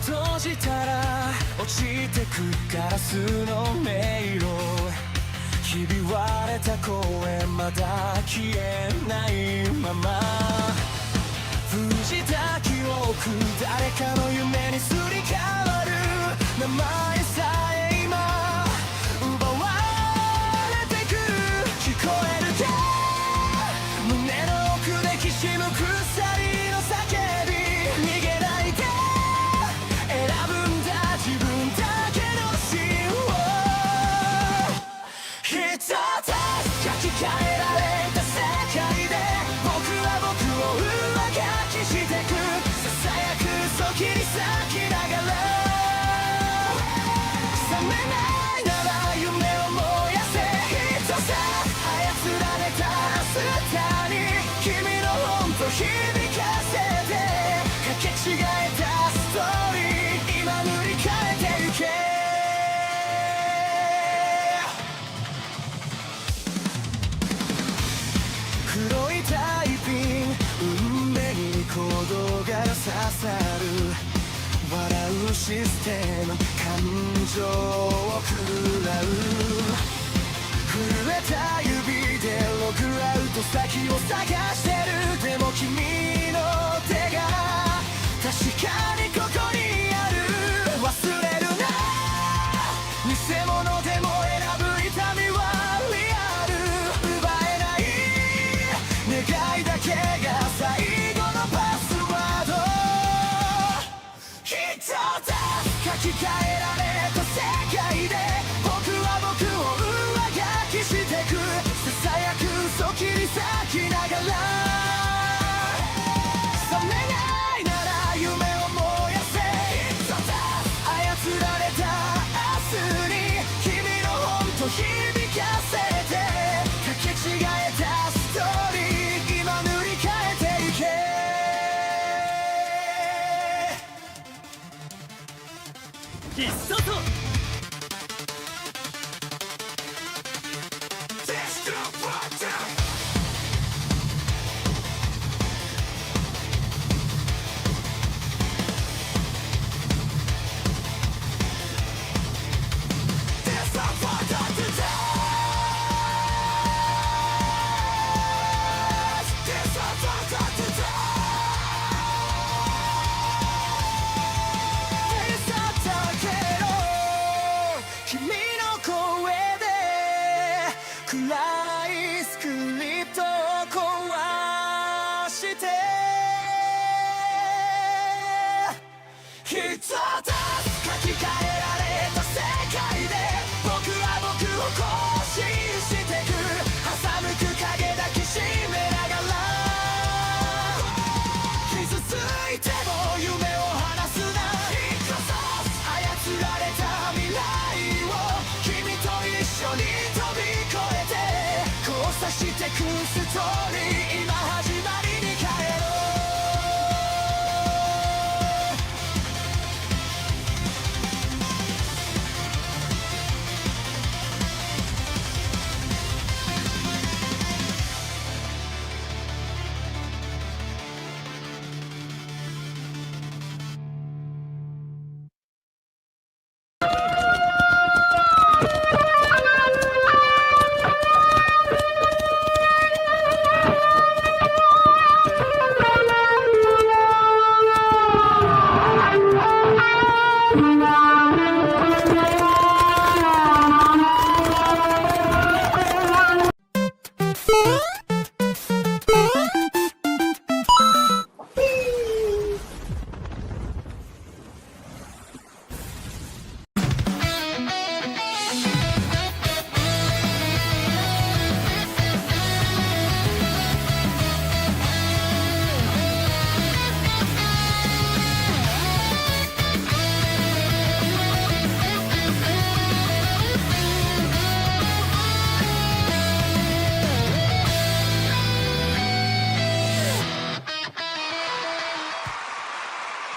閉じたら落ちてくガラスの迷路、ひび割れた声まだ消えないまま、藤た記憶誰かの夢にすり替わる、名前さえ今奪われてく、聞こえるか胸の奥できしむ鎖の叫び、逃げないで選ぶんだ自分だけの芯を、一つ書き換えられた世界で僕は僕を上書きしてく、ささやく嘘切り裂きながら、覚めないなら夢を燃やせ、一つ操られた明日に君の本と響かせて、かけ違えたストーリー今塗り替えてゆけ、黒いタイピン運命に鼓動が刺さる、笑うシステム感情を食らう、震えた指でログアウト先を探してる、でも君の手が確かにここにある、忘れるな偽物でも選ぶ痛みはリアル、奪えない願いだけが最後のパスワード、一つ書き換えられた世界で僕は僕を上書きしてく、ささやく嘘切り裂きながら、覚めないなら夢を燃やせ、一つ操られた明日に君の本と響かせて、かけ違えたストーリー今塗り替えていけ、必殺に今始まりに帰ろう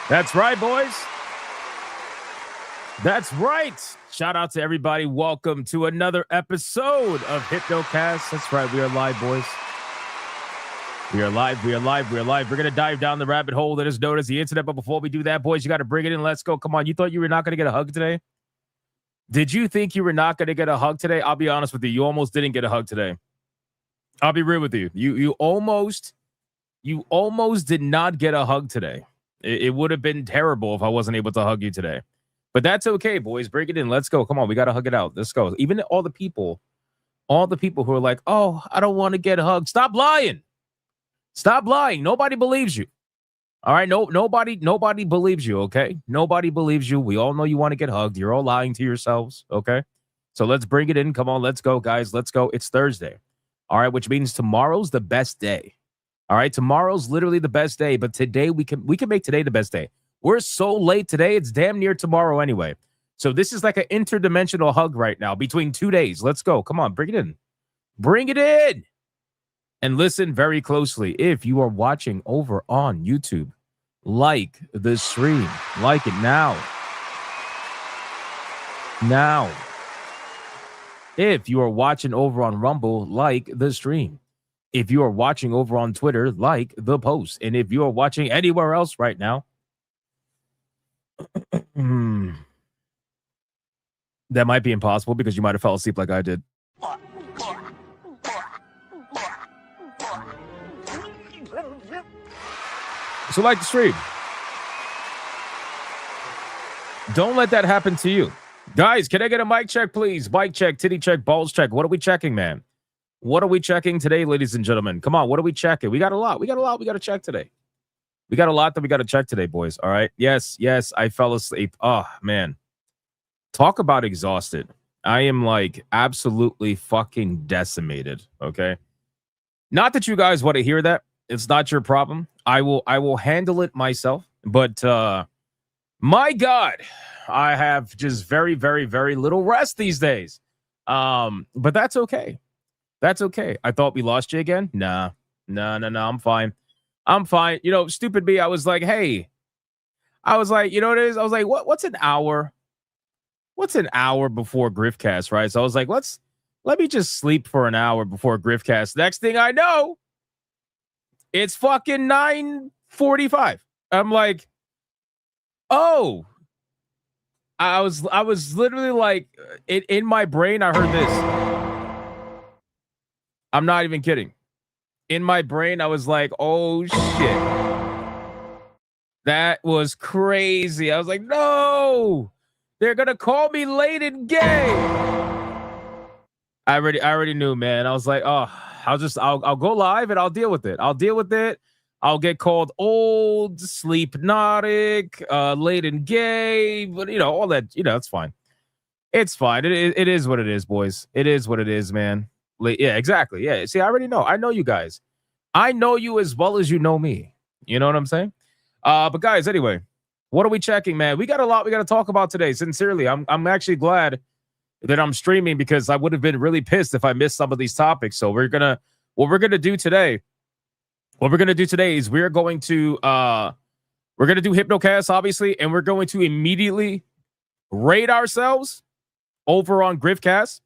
That's right, boys. That's right. Shout out to everybody. Welcome to another episode of Hypnocast. That's right. We are live, boys. We are live. We are live. We are live. We're going to dive down the rabbit hole that is known as the internet. But before we do that, boys, you got to bring it in. Let's go. Come on. You thought you were not going to get a hug today? Did you think you were not going to get a hug today? I'll be honest with you. You almost didn't get a hug today. I'll be real with you. You almost did not get a hug today. It would have been terrible if I wasn't able to hug you today. But that's okay, boys. Bring it in. Let's go. Come on. We got to hug it out. Let's go. Even all the people who are like, oh, I don't want to get hugged. Stop lying. Stop lying. Nobody believes you. All right. Nobody believes you. Okay. Nobody believes you. We all know you want to get hugged. You're all lying to yourselves. Okay. So let's bring it in. Come on. Let's go, guys. Let's go. It's Thursday. All right. Which means tomorrow's the best day. All right, tomorrow's literally the best day, but today we can make today the best day. We're so late today, it's damn near tomorrow anyway. So this is like an interdimensional hug right now between 2 days. Let's go. Come on, bring it in. Bring it in. And listen very closely. If you are watching over on YouTube, like the stream. Like it now. Now. If you are watching over on Rumble, like the stream. If you are watching over on Twitter, like the post. And if you are watching anywhere else right now, that might be impossible because you might have fell asleep like I did. So like the stream. Don't let that happen to you. Guys, can I get a mic check, please? Mic check, titty check, balls check. What are we checking, man? What are we checking today, ladies and gentlemen? Come on, what are we checking? We got a lot. We got to check today. We got a lot that we got to check today, boys. All right. Yes, I fell asleep. Oh, man. Talk about exhausted. I am like absolutely fucking decimated. Okay. Not that you guys want to hear that. It's not your problem. I will handle it myself. But my God, I have just very, very, very little rest these days. But that's okay. That's okay. I thought we lost you again. Nah. I'm fine. You know, stupid me. I was like, hey, you know what it is? I was like, what's an hour? What's an hour before Griffcast, right? So I was like, let me just sleep for an hour before Griffcast. Next thing I know, it's fucking 9:45. I'm like, oh, I was literally like, in my brain, I heard this. I'm not even kidding. In my brain, I was like, oh, shit. That was crazy. I was like, no, they're going to call me late and gay. I already knew, man. I was like, oh, I'll go live and I'll deal with it. I'll get called old, hypnotic, late and gay, but you know, all that, you know, it's fine. It's fine. It is what it is, boys. It is what it is, man. Yeah, exactly. Yeah. See, I already know. I know you guys. I know you as well as you know me. You know what I'm saying? But guys, anyway, what are we checking, man? We got a lot we got to talk about today. Sincerely, I'm actually glad that I'm streaming because I would have been really pissed if I missed some of these topics. So we're gonna what we're gonna do today is we're going to do Hypnocast, obviously, and we're going to immediately rate ourselves over on Griffcast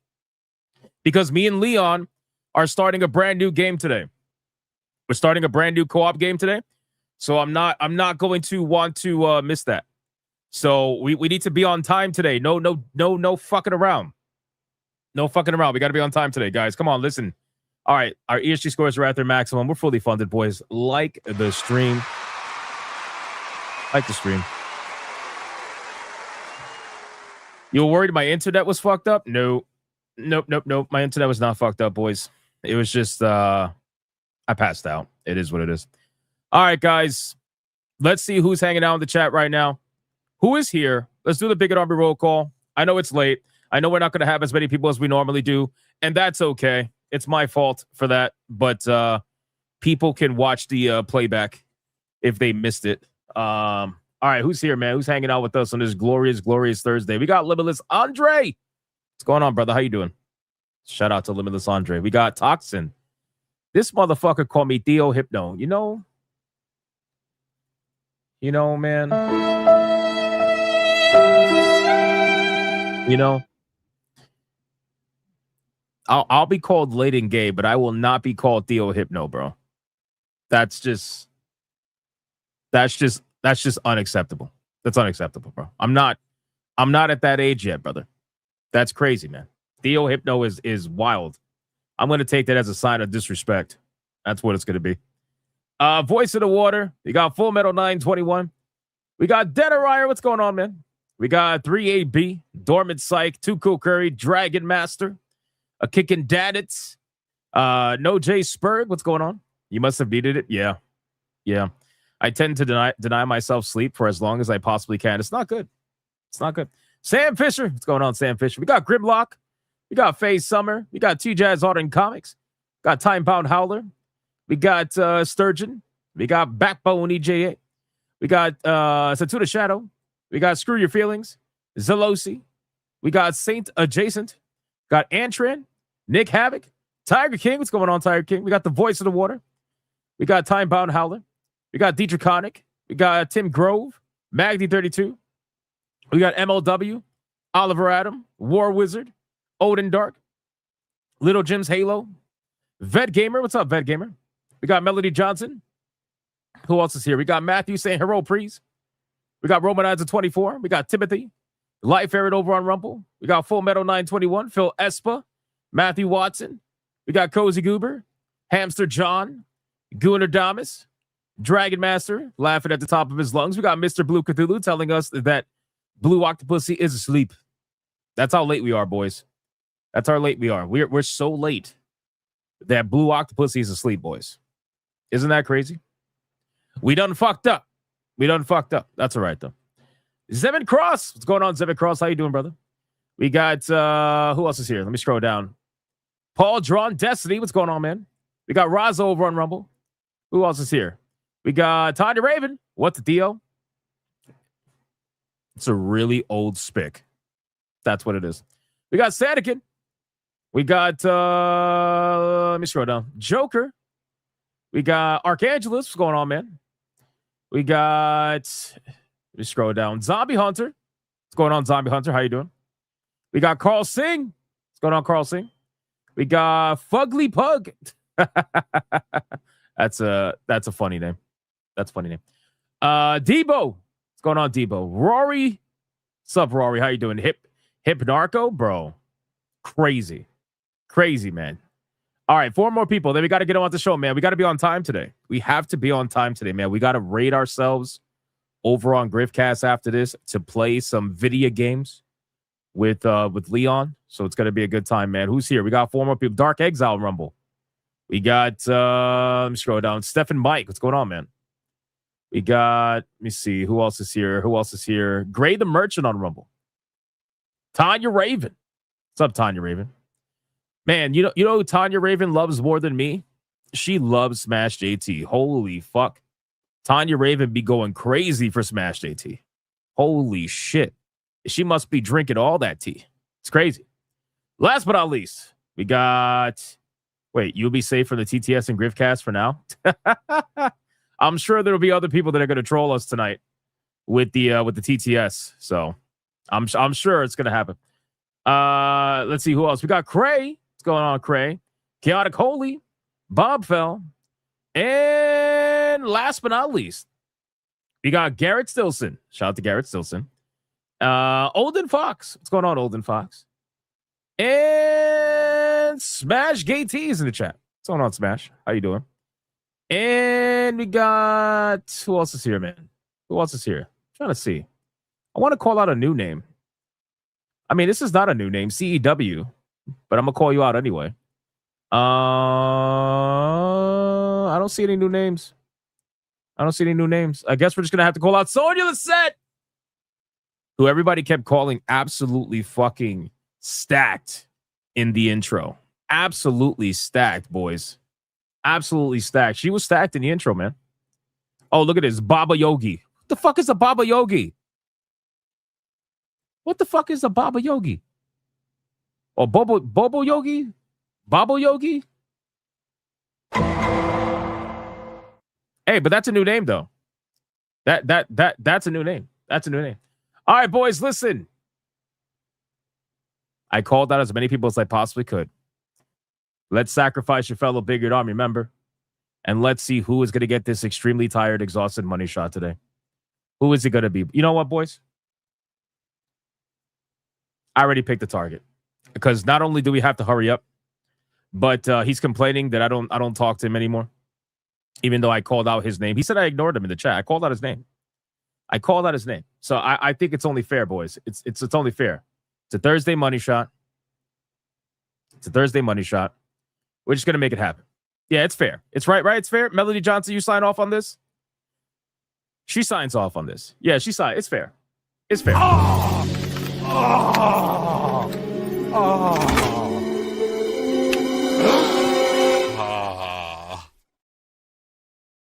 because me and Leon are starting a brand new game today. We're starting a brand new co-op game today, so I'm not going to want to miss that. So we need to be on time today. No fucking around. No fucking around. We got to be on time today, guys. Come on, listen. All right, our ESG scores are at their maximum. We're fully funded, boys. Like the stream. Like the stream. You were worried my internet was fucked up? No. Nope. My internet was not fucked up, boys. It was just I passed out. It is what it is. All right, guys. Let's see who's hanging out in the chat right now. Who is here? Let's do the Bigot Army roll call. I know it's late. I know we're not going to have as many people as we normally do, and that's okay. It's my fault for that, but people can watch the playback if they missed it. All right, who's here, man? Who's hanging out with us on this glorious Thursday? We got Limitless Andre. What's going on, brother? How you doing? Shout out to Limitless Andre. We got Toxin. This motherfucker called me Theo Hypno. You know, man. You know, I'll be called late and gay, but I will not be called Theo Hypno, bro. That's just unacceptable. That's unacceptable, bro. I'm not at that age yet, brother. That's crazy, man. Theo Hypno is wild. I'm going to take that as a sign of disrespect. That's what it's going to be. Voice of the Water. We got Full Metal 921. We got Denarier. What's going on, man? We got 38B, Dormant Psych, Too Cool Curry, Dragon Master, a Kickin' Dadits, No J Spurg. What's going on? You must have needed it. Yeah. I tend to deny myself sleep for as long as I possibly can. It's not good. Sam Fisher. What's going on, Sam Fisher? We got Grimlock. We got Faye Summer. We got T-Jazz Art and Comics. Got Time Pound Howler. We got Sturgeon. We got Backbone EJA. We got Satuda Shadow. We got Screw Your Feelings. Zelosi. We got Saint Adjacent. Got Antran. Nick Havoc. Tiger King. What's going on, Tiger King? We got the Voice of the Water. We got Time Bound Howler. We got Dietrich Conic. We got Tim Grove. Magdy32. We got MLW. Oliver Adam. War Wizard. Odin Dark. Little Jim's Halo. Vet Gamer. What's up, Vet Gamer? We got Melody Johnson. Who else is here? We got Matthew saying Hero Priest. We got Romanizer 24. We got Timothy. Life Arid over on Rumble. We got Full Metal 921. Phil Espa. Matthew Watson. We got Cozy Goober. Hamster John. Guanadamus. Dragon Master. Laughing at the top of his lungs. We got Mr. Blue Cthulhu telling us that Blue Octopussy is asleep. That's how late we are, boys. That's how late we are. We're so late that Blue Octopussy is asleep, boys. Isn't that crazy? We done fucked up. That's all right, though. Zevin Cross. What's going on, Zevin Cross? How you doing, brother? We got, who else is here? Let me scroll down. Paul Drawn Destiny. What's going on, man? We got Razo over on Rumble. Who else is here? We got Tanya Raven. What's the deal? It's a really old spick. That's what it is. We got Sanikin. We got, let me scroll down. Joker. We got Archangelus. What's going on, man? We got, let me scroll down. Zombie Hunter. What's going on, Zombie Hunter? How you doing? We got Carl Singh. What's going on, Carl Singh? We got Fugly Pug. That's a funny name. That's a funny name. Debo. What's going on, Debo? Rory. What's up, Rory? How you doing? Hypnarco, bro. Crazy, man. All right, 4 more people. Then we got to get on with the show, man. We got to be on time today. We have to be on time today, man. We got to rate ourselves over on Griffcast after this to play some video games with Leon. So it's going to be a good time, man. Who's here? We got 4 more people. Dark Exile Rumble. We got, let me scroll down. Stephen Mike. What's going on, man? We got, let me see. Who else is here? Gray the Merchant on Rumble. Tanya Raven. What's up, Tanya Raven? Man, you know who Tanya Raven loves more than me? She loves Smash JT. Holy fuck. Tanya Raven be going crazy for Smash JT. Holy shit. She must be drinking all that tea. It's crazy. Last but not least, we got Wait, you'll be safe from the TTS and Griffcast for now? I'm sure there'll be other people that are going to troll us tonight with the TTS. So I'm sure it's going to happen. Let's see who else. We got Cray. What's going on, Cray? Chaotic Holy, Bob Fell, and last but not least, we got Garrett Stilson. Shout out to Garrett Stilson. Olden Fox. What's going on, Olden Fox? And Smash Gay T's in the chat. What's going on, Smash? How you doing? And we got, who else is here, man? Who else is here? I'm trying to see. I want to call out a new name. I mean, this is not a new name, CEW, but I'm gonna call you out anyway. I don't see any new names. I guess we're just gonna have to call out Sonya the Set, who everybody kept calling absolutely fucking stacked in the intro. Absolutely stacked, boys. Absolutely stacked. She was stacked in the intro, man. Oh, look at this. Baba Yogi. What the fuck is a Baba Yogi? What the fuck is a Baba Yogi? Or Bobo Yogi? Babo Yogi? Hey, but that's a new name, though. That's a new name. That's a new name. All right, boys, listen. I called out as many people as I possibly could. Let's sacrifice your fellow Bigard Army member. And let's see who is going to get this extremely tired, exhausted money shot today. Who is it going to be? You know what, boys? I already picked the target. Because not only do we have to hurry up, but he's complaining that I don't talk to him anymore. Even though I called out his name. He said I ignored him in the chat. I called out his name. So I think it's only fair, boys. It's only fair. It's a Thursday money shot. We're just going to make it happen. Yeah, it's fair. It's right? It's fair. Melody Johnson, you sign off on this? She signs off on this. Yeah, she signed. It's fair. It's fair.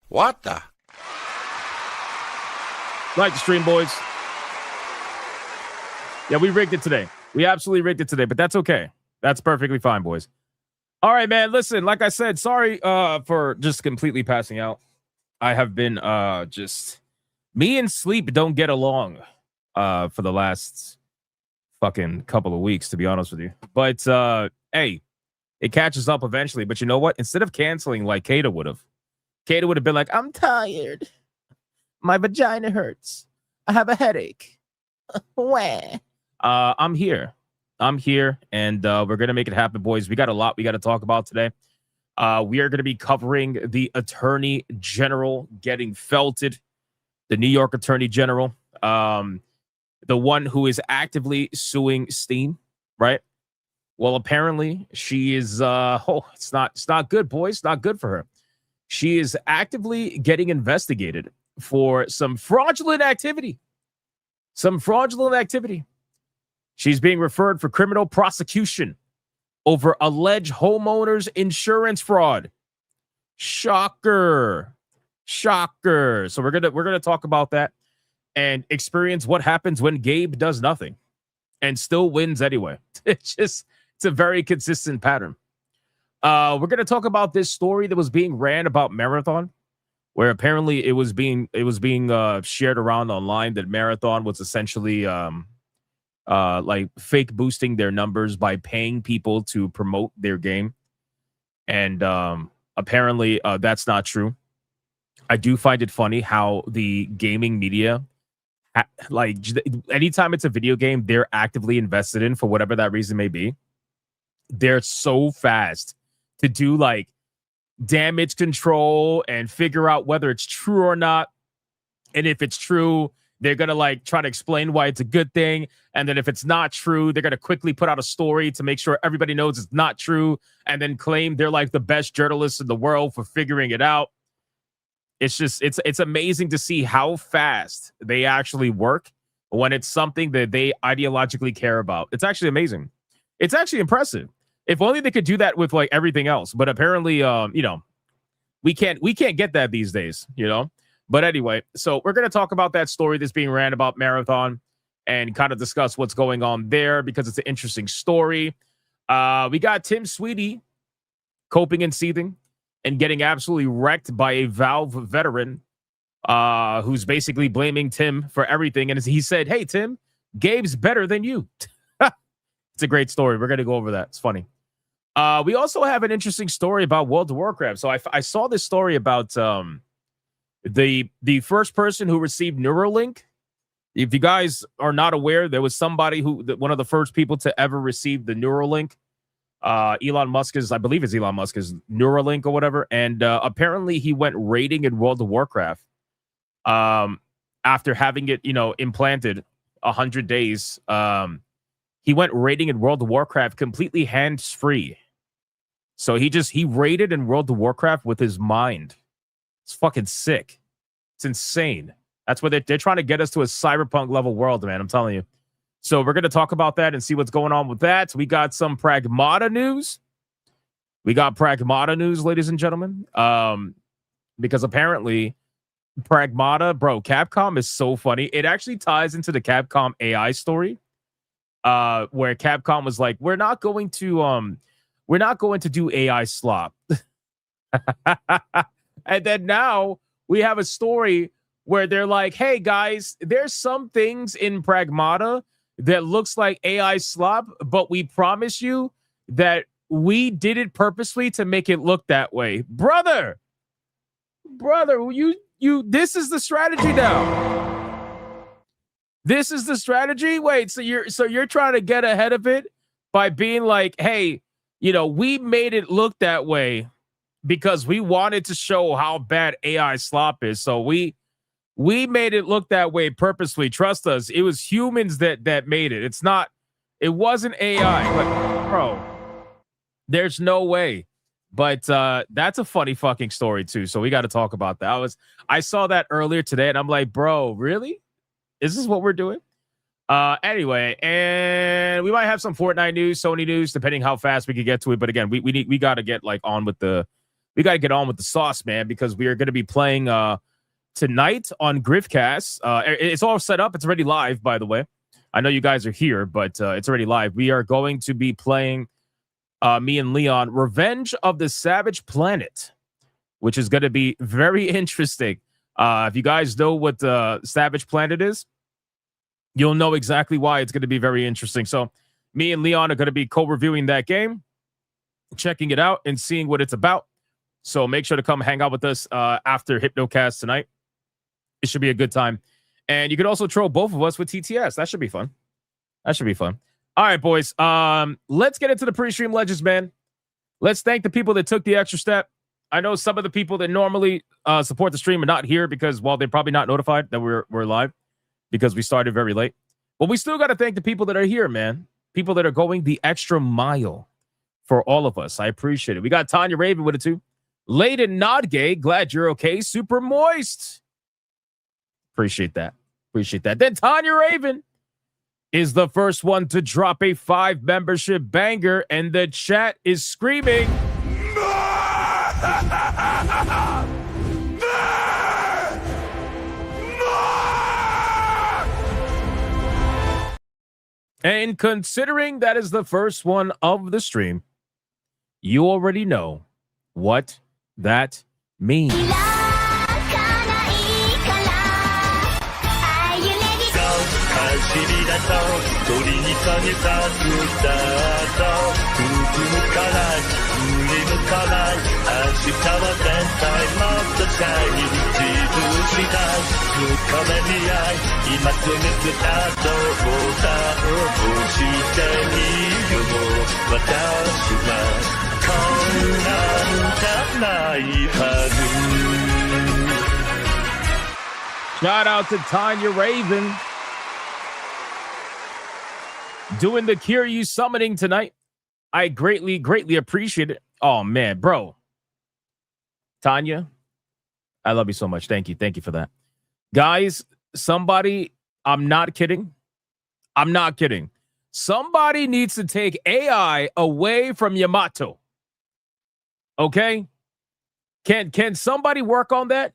What the? Like the stream, boys. Yeah, we rigged it today. We absolutely rigged it today, but that's okay. That's perfectly fine, boys. All right, man. Listen, like I said, sorry for just completely passing out. I have been just me and sleep don't get along for the last fucking couple of weeks, to be honest with you. But hey, it catches up eventually. But you know what? Instead of canceling like Kata would have been like, I'm tired. My vagina hurts. I have a headache. Where? I'm here, and we're gonna make it happen, boys. We got a lot we got to talk about today. We are going to be covering the Attorney General getting felted, the New York Attorney General, the one who is actively suing Steam, right? Well, apparently she is. It's not good, boys. It's not good for her. She is actively getting investigated for some fraudulent activity. She's being referred for criminal prosecution over alleged homeowners insurance fraud. Shocker. So we're gonna talk about that and experience what happens when Gabe does nothing and still wins anyway. It's a very consistent pattern. We're gonna talk about this story that was being ran about Marathon, where apparently it was being shared around online that Marathon was essentially like fake boosting their numbers by paying people to promote their game. And apparently that's not true. I do find it funny how the gaming media, like anytime it's a video game they're actively invested in for whatever that reason may be, they're so fast to do like damage control and figure out whether it's true or not. And if it's true, they're going to like try to explain why it's a good thing. And then if it's not true, they're going to quickly put out a story to make sure everybody knows it's not true and then claim they're like the best journalists in the world for figuring it out. It's just, it's amazing to see how fast they actually work when it's something that they ideologically care about. It's actually amazing. It's actually impressive. If only they could do that with like everything else. But apparently, we can't get that these days, But anyway, so we're going to talk about that story that's being ran about Marathon and kind of discuss what's going on there because it's an interesting story. We got Tim Sweetie coping and seething and getting absolutely wrecked by a Valve veteran who's basically blaming Tim for everything. And he said, hey, Tim, Gabe's better than you. It's a great story. We're going to go over that. It's funny. We also have an interesting story about World of Warcraft. So I saw this story about the first person who received Neuralink. If you guys are not aware, there was somebody one of the first people to ever receive the Neuralink. Elon Musk's Neuralink or whatever. And apparently he went raiding in World of Warcraft after having it, implanted 100 days. He went raiding in World of Warcraft completely hands-free. So he raided in World of Warcraft with his mind. It's fucking sick. It's insane. That's what they're trying to get us to a cyberpunk level world, man. I'm telling you. So we're going to talk about that and see what's going on with that. We got some Pragmata news. Ladies and gentlemen. Because apparently Pragmata, bro, Capcom is so funny. It actually ties into the Capcom AI story. Where Capcom was like, we're not going to do AI slop. And then now we have a story where they're like, hey guys, there's some things in Pragmata that looks like AI slop, but we promise you that we did it purposely to make it look that way. Brother, you this is the strategy now. This is the strategy. Wait, so you're trying to get ahead of it by being like, hey, we made it look that way because we wanted to show how bad AI slop is. So we made it look that way purposely. Trust us. It was humans that made it. It wasn't AI. But bro, there's no way. But that's a funny fucking story too. So we got to talk about that. I saw that earlier today and I'm like, bro, really? Is this what we're doing? Anyway, and we might have some Fortnite news, Sony news, depending how fast we can get to it. But again, we got to get on with the sauce, man, because we are going to be playing tonight on Griffcast. It's all set up. It's already live, by the way. I know you guys are here, but it's already live. We are going to be playing me and Leon, Revenge of the Savage Planet, which is going to be very interesting. If you guys know what the Savage Planet is, you'll know exactly why it's going to be very interesting. So me and Leon are going to be co-reviewing that game, checking it out, and seeing what it's about. So make sure to come hang out with us after Hypnocast tonight. It should be a good time. And you could also troll both of us with TTS. That should be fun. All right, boys. Let's get into the pre-stream legends, man. Let's thank the people that took the extra step. I know some of the people that normally support the stream are not here because, well, they're probably not notified that we're live because we started very late. But we still got to thank the people that are here, man. People that are going the extra mile for all of us. I appreciate it. We got Tanya Raven with it too. Layden Nodgay, glad you're okay. Super Moist. Appreciate that. Then Tanya Raven is the first one to drop a 5 membership banger, and the chat is screaming. And considering that is the first one of the stream, you already know what that means. Shout out to Tanya Raven doing the Kiryu summoning tonight. I greatly appreciate it. Oh man, bro. Tanya, I love you so much. Thank you for that. Guys, somebody, I'm not kidding. Somebody needs to take AI away from Yamato. Okay? Can somebody work on that?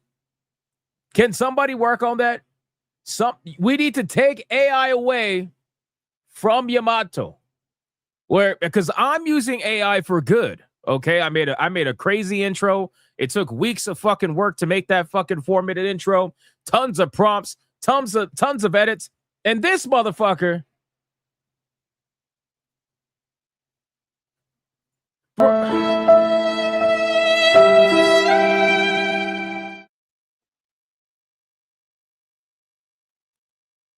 We need to take AI away from Yamato. Because I'm using AI for good. Okay, I made a crazy intro. It took weeks of fucking work to make that fucking 4-minute intro. Tons of prompts, tons of edits, and this motherfucker.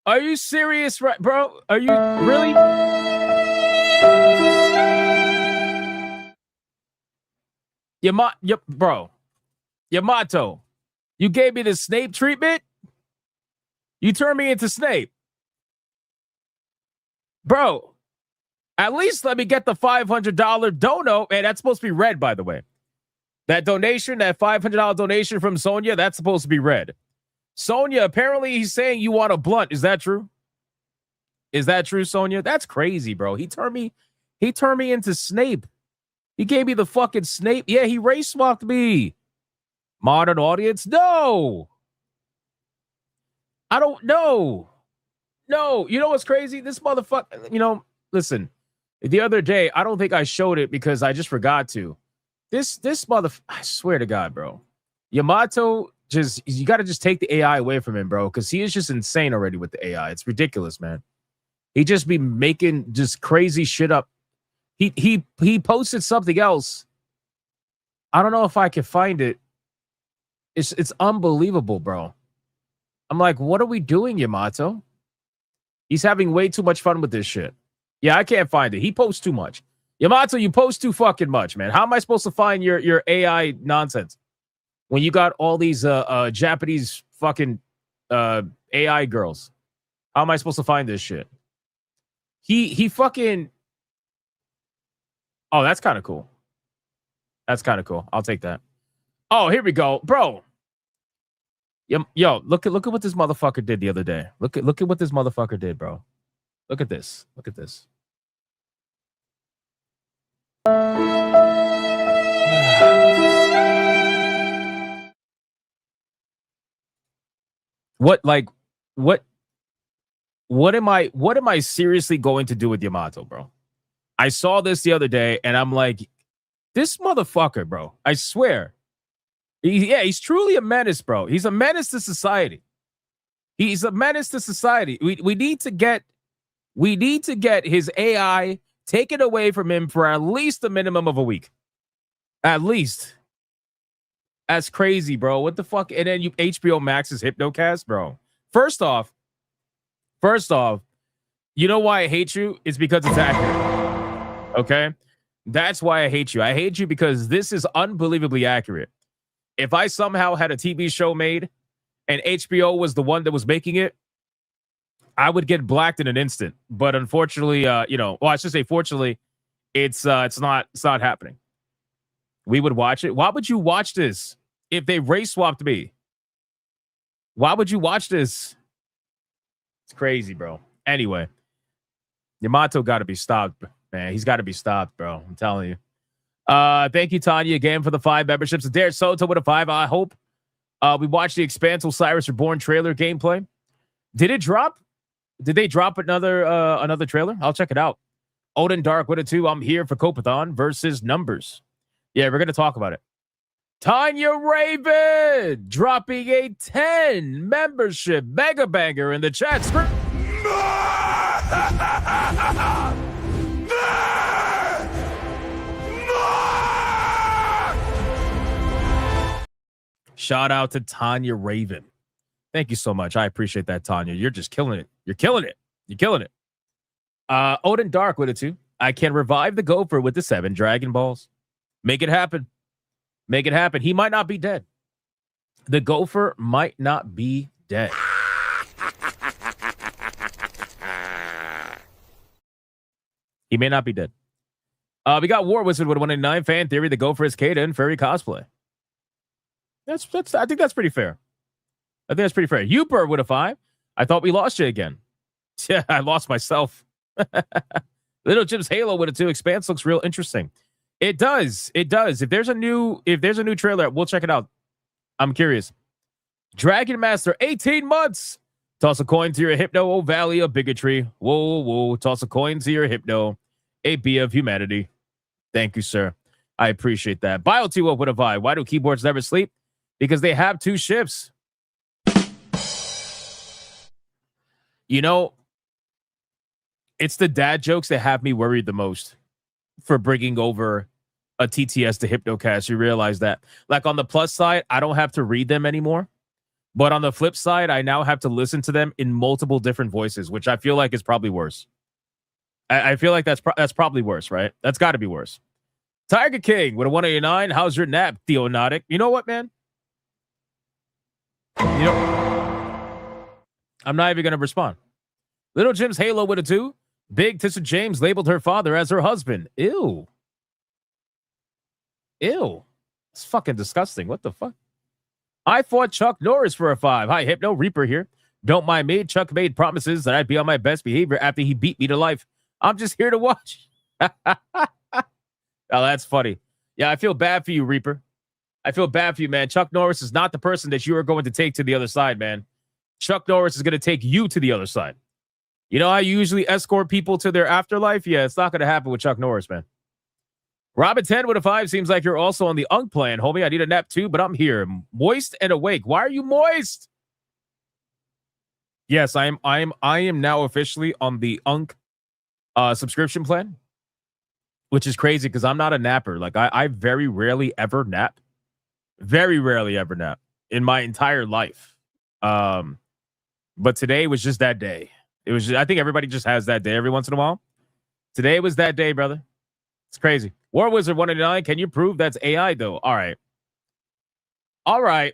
Are you serious, right, bro? Are you really? Bro, Yamato, you gave me the Snape treatment. You turned me into Snape, bro. At least let me get the $500 dono. Man, that's supposed to be red, by the way. That donation, that $500 donation from Sonia, that's supposed to be red. Sonia, apparently he's saying you want a blunt. Is that true? Is that true, Sonia? That's crazy, bro. He turned me into Snape. He gave me the fucking Snape. Yeah, he race swapped me. Modern audience? No. I don't know. No. You know what's crazy? This motherfucker, listen. The other day, I don't think I showed it because I just forgot to. This motherfucker, I swear to God, bro. Yamato, you got to just take the AI away from him, bro, because he is just insane already with the AI. It's ridiculous, man. He just be making just crazy shit up. He posted something else. I don't know if I can find it. It's unbelievable, bro. I'm like, what are we doing, Yamato? He's having way too much fun with this shit. Yeah, I can't find it. He posts too much. Yamato, you post too fucking much, man. How am I supposed to find your AI nonsense when you got all these Japanese fucking AI girls? How am I supposed to find this shit? He fucking. Oh, that's kind of cool. That's kind of cool. I'll take that. Oh, here we go, bro. Yo, look at what this motherfucker did the other day. Look at what this motherfucker did, bro. Look at this. Look at this. What am I seriously going to do with Yamato, bro? I saw this the other day and I'm like, this motherfucker, bro. I swear. He's truly a menace, bro. He's a menace to society. He's a menace to society. We need to get his AI taken away from him for at least a minimum of a week. At least. That's crazy, bro. What the fuck? And then HBO Max's Hypnocast, bro. First off, you know why I hate you? It's because it's accurate. Okay? That's why I hate you. I hate you because this is unbelievably accurate. If I somehow had a TV show made and HBO was the one that was making it, I would get blacked in an instant. But unfortunately, I should say fortunately, it's not happening. We would watch it. Why would you watch this if they race swapped me? Why would you watch this? It's crazy, bro. Anyway, Yamato got to be stopped, man. He's got to be stopped, bro. I'm telling you. Thank you, Tanya, again for the 5 memberships. Adair Soto with a 5. I hope we watched the Expanse Osiris Reborn trailer gameplay. Did it drop? Did they drop another trailer? I'll check it out. Odin Dark with a 2. I'm here for Copathon versus Numbers. Yeah, we're gonna talk about it. Tanya Raven dropping a 10 membership mega banger in the chat screen. Shout out to Tanya Raven. Thank you so much. I appreciate that, Tanya. You're just killing it. You're killing it. You're killing it. Odin Dark with a 2. I can revive the Gopher with the 7 Dragon Balls. Make it happen. Make it happen. He might not be dead. The Gopher might not be dead. He may not be dead. We got War Wizard with 189. Fan Theory. The Gopher is Kada and Furry Cosplay. I think that's pretty fair. I think that's pretty fair. Uper with a 5. I thought we lost you again. Yeah, I lost myself. Little Jim's Halo with a 2. Expanse looks real interesting. It does. It does. If there's a new trailer, we'll check it out. I'm curious. Dragon Master, 18 months. Toss a coin to your Hypno, O Valley of Bigotry. Whoa, whoa. Toss a coin to your Hypno, a bee of humanity. Thank you, sir. I appreciate that. Bio2 with a vibe. Why do keyboards never sleep? Because they have two shifts. You know, it's the dad jokes that have me worried the most for bringing over a TTS to Hypnocast. You realize that. Like on the plus side, I don't have to read them anymore. But on the flip side, I now have to listen to them in multiple different voices, which I feel like is probably worse. I feel like that's probably worse, right? That's got to be worse. Tiger King with a 189. How's your nap, Theonotic? You know what, man? You know, I'm not even going to respond. Little Jim's Halo with a 2. Big Tissa James labeled her father as her husband. Ew. Ew. It's fucking disgusting. What the fuck? I fought Chuck Norris for a 5. Hi, Hypno Reaper here. Don't mind me. Chuck made promises that I'd be on my best behavior after he beat me to life. I'm just here to watch. Oh, that's funny. Yeah, I feel bad for you, Reaper. I feel bad for you, man. Chuck Norris is not the person that you are going to take to the other side, man. Chuck Norris is going to take you to the other side. You know how you usually escort people to their afterlife? Yeah, it's not going to happen with Chuck Norris, man. Robin 10 with a 5. Seems like you're also on the Unk plan. Homie, I need a nap too, but I'm here. Moist and awake. Why are you moist? Yes, I am now officially on the Unk subscription plan, which is crazy because I'm not a napper. Like I very rarely ever nap. Very rarely ever nap in my entire life. But today was just that day. It was I think everybody just has that day every once in a while. Today was that day, brother. It's crazy. War Wizard 189. Can you prove that's AI though? All right. All right.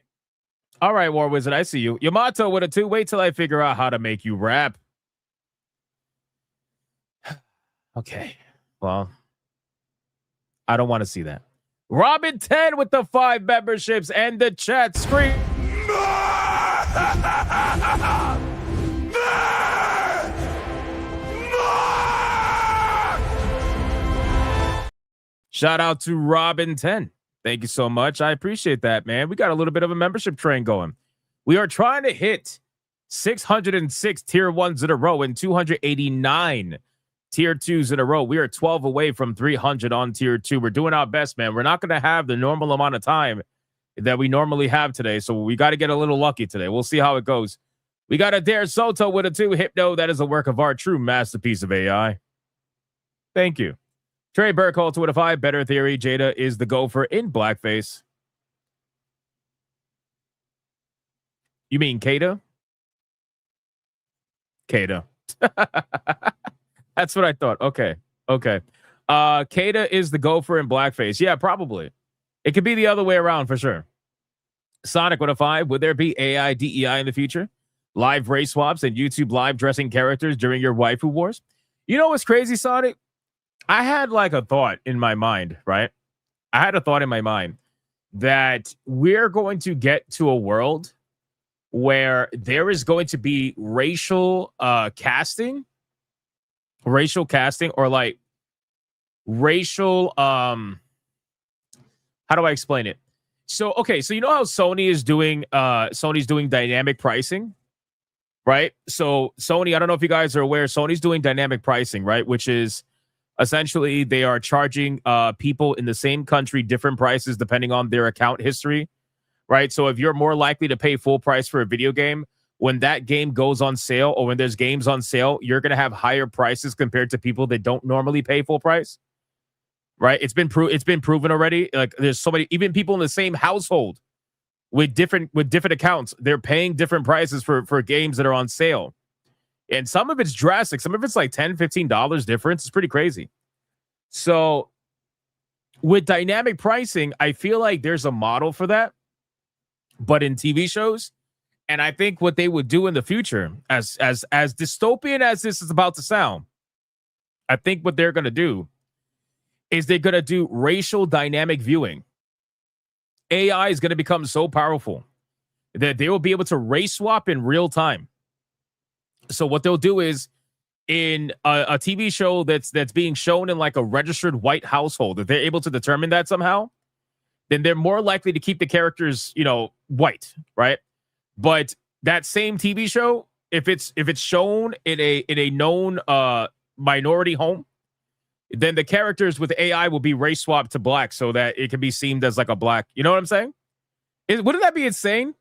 All right, War Wizard. I see you. Yamato with a 2. Wait till I figure out how to make you rap. Okay. Well, I don't want to see that. Robin 10 with the 5 memberships and the chat screen. Shout out to Robin 10. Thank you so much. I appreciate that, man. We got a little bit of a membership train going. We are trying to hit 606 tier 1s in a row and 289 tier 2s in a row. We are 12 away from 300 on tier 2. We're doing our best, man. We're not going to have the normal amount of time that we normally have today, so we got to get a little lucky today. We'll see how it goes. We got a Dare Soto with a 2. Hypno, that is a work of art, true masterpiece of AI. Thank you. Trey Burkholz with a 5. Better theory. Jada is the gopher in blackface. You mean Kata? Kata. That's what I thought. Okay. Okay. Kata is the gopher in blackface. Yeah, probably. It could be the other way around for sure. Sonic with a 5. Would there be AI DEI in the future? Live race swaps and YouTube live dressing characters during your waifu wars? You know what's crazy, Sonic? I had like a thought in my mind, right? I had a thought in my mind that we're going to get to a world where there is going to be racial casting or like racial how do I explain it? So okay, so you know how Sony's doing dynamic pricing, right? So Sony, I don't know if you guys are aware, Sony's doing dynamic pricing, right? Which is essentially they are charging people in the same country different prices depending on their account history, right? So if you're more likely to pay full price for a video game, when that game goes on sale or when there's games on sale, you're going to have higher prices compared to people that don't normally pay full price, right? It's been proven already. Like there's so many, even people in the same household with different accounts, they're paying different prices for games that are on sale. And some of it's drastic. Some of it's like $10, $15 difference. It's pretty crazy. So with dynamic pricing, I feel like there's a model for that, but in TV shows. And I think what they would do in the future, as dystopian as this is about to sound, I think what they're going to do is they're going to do racial dynamic viewing. AI is going to become so powerful that they will be able to race swap in real time. So what they'll do is in a TV show that's being shown in like a registered white household, if they're able to determine that somehow, then they're more likely to keep the characters, white, right? But that same TV show, if it's shown in a known minority home, then the characters with AI will be race swapped to black so that it can be seen as like a black. You know what I'm saying? Wouldn't that be insane?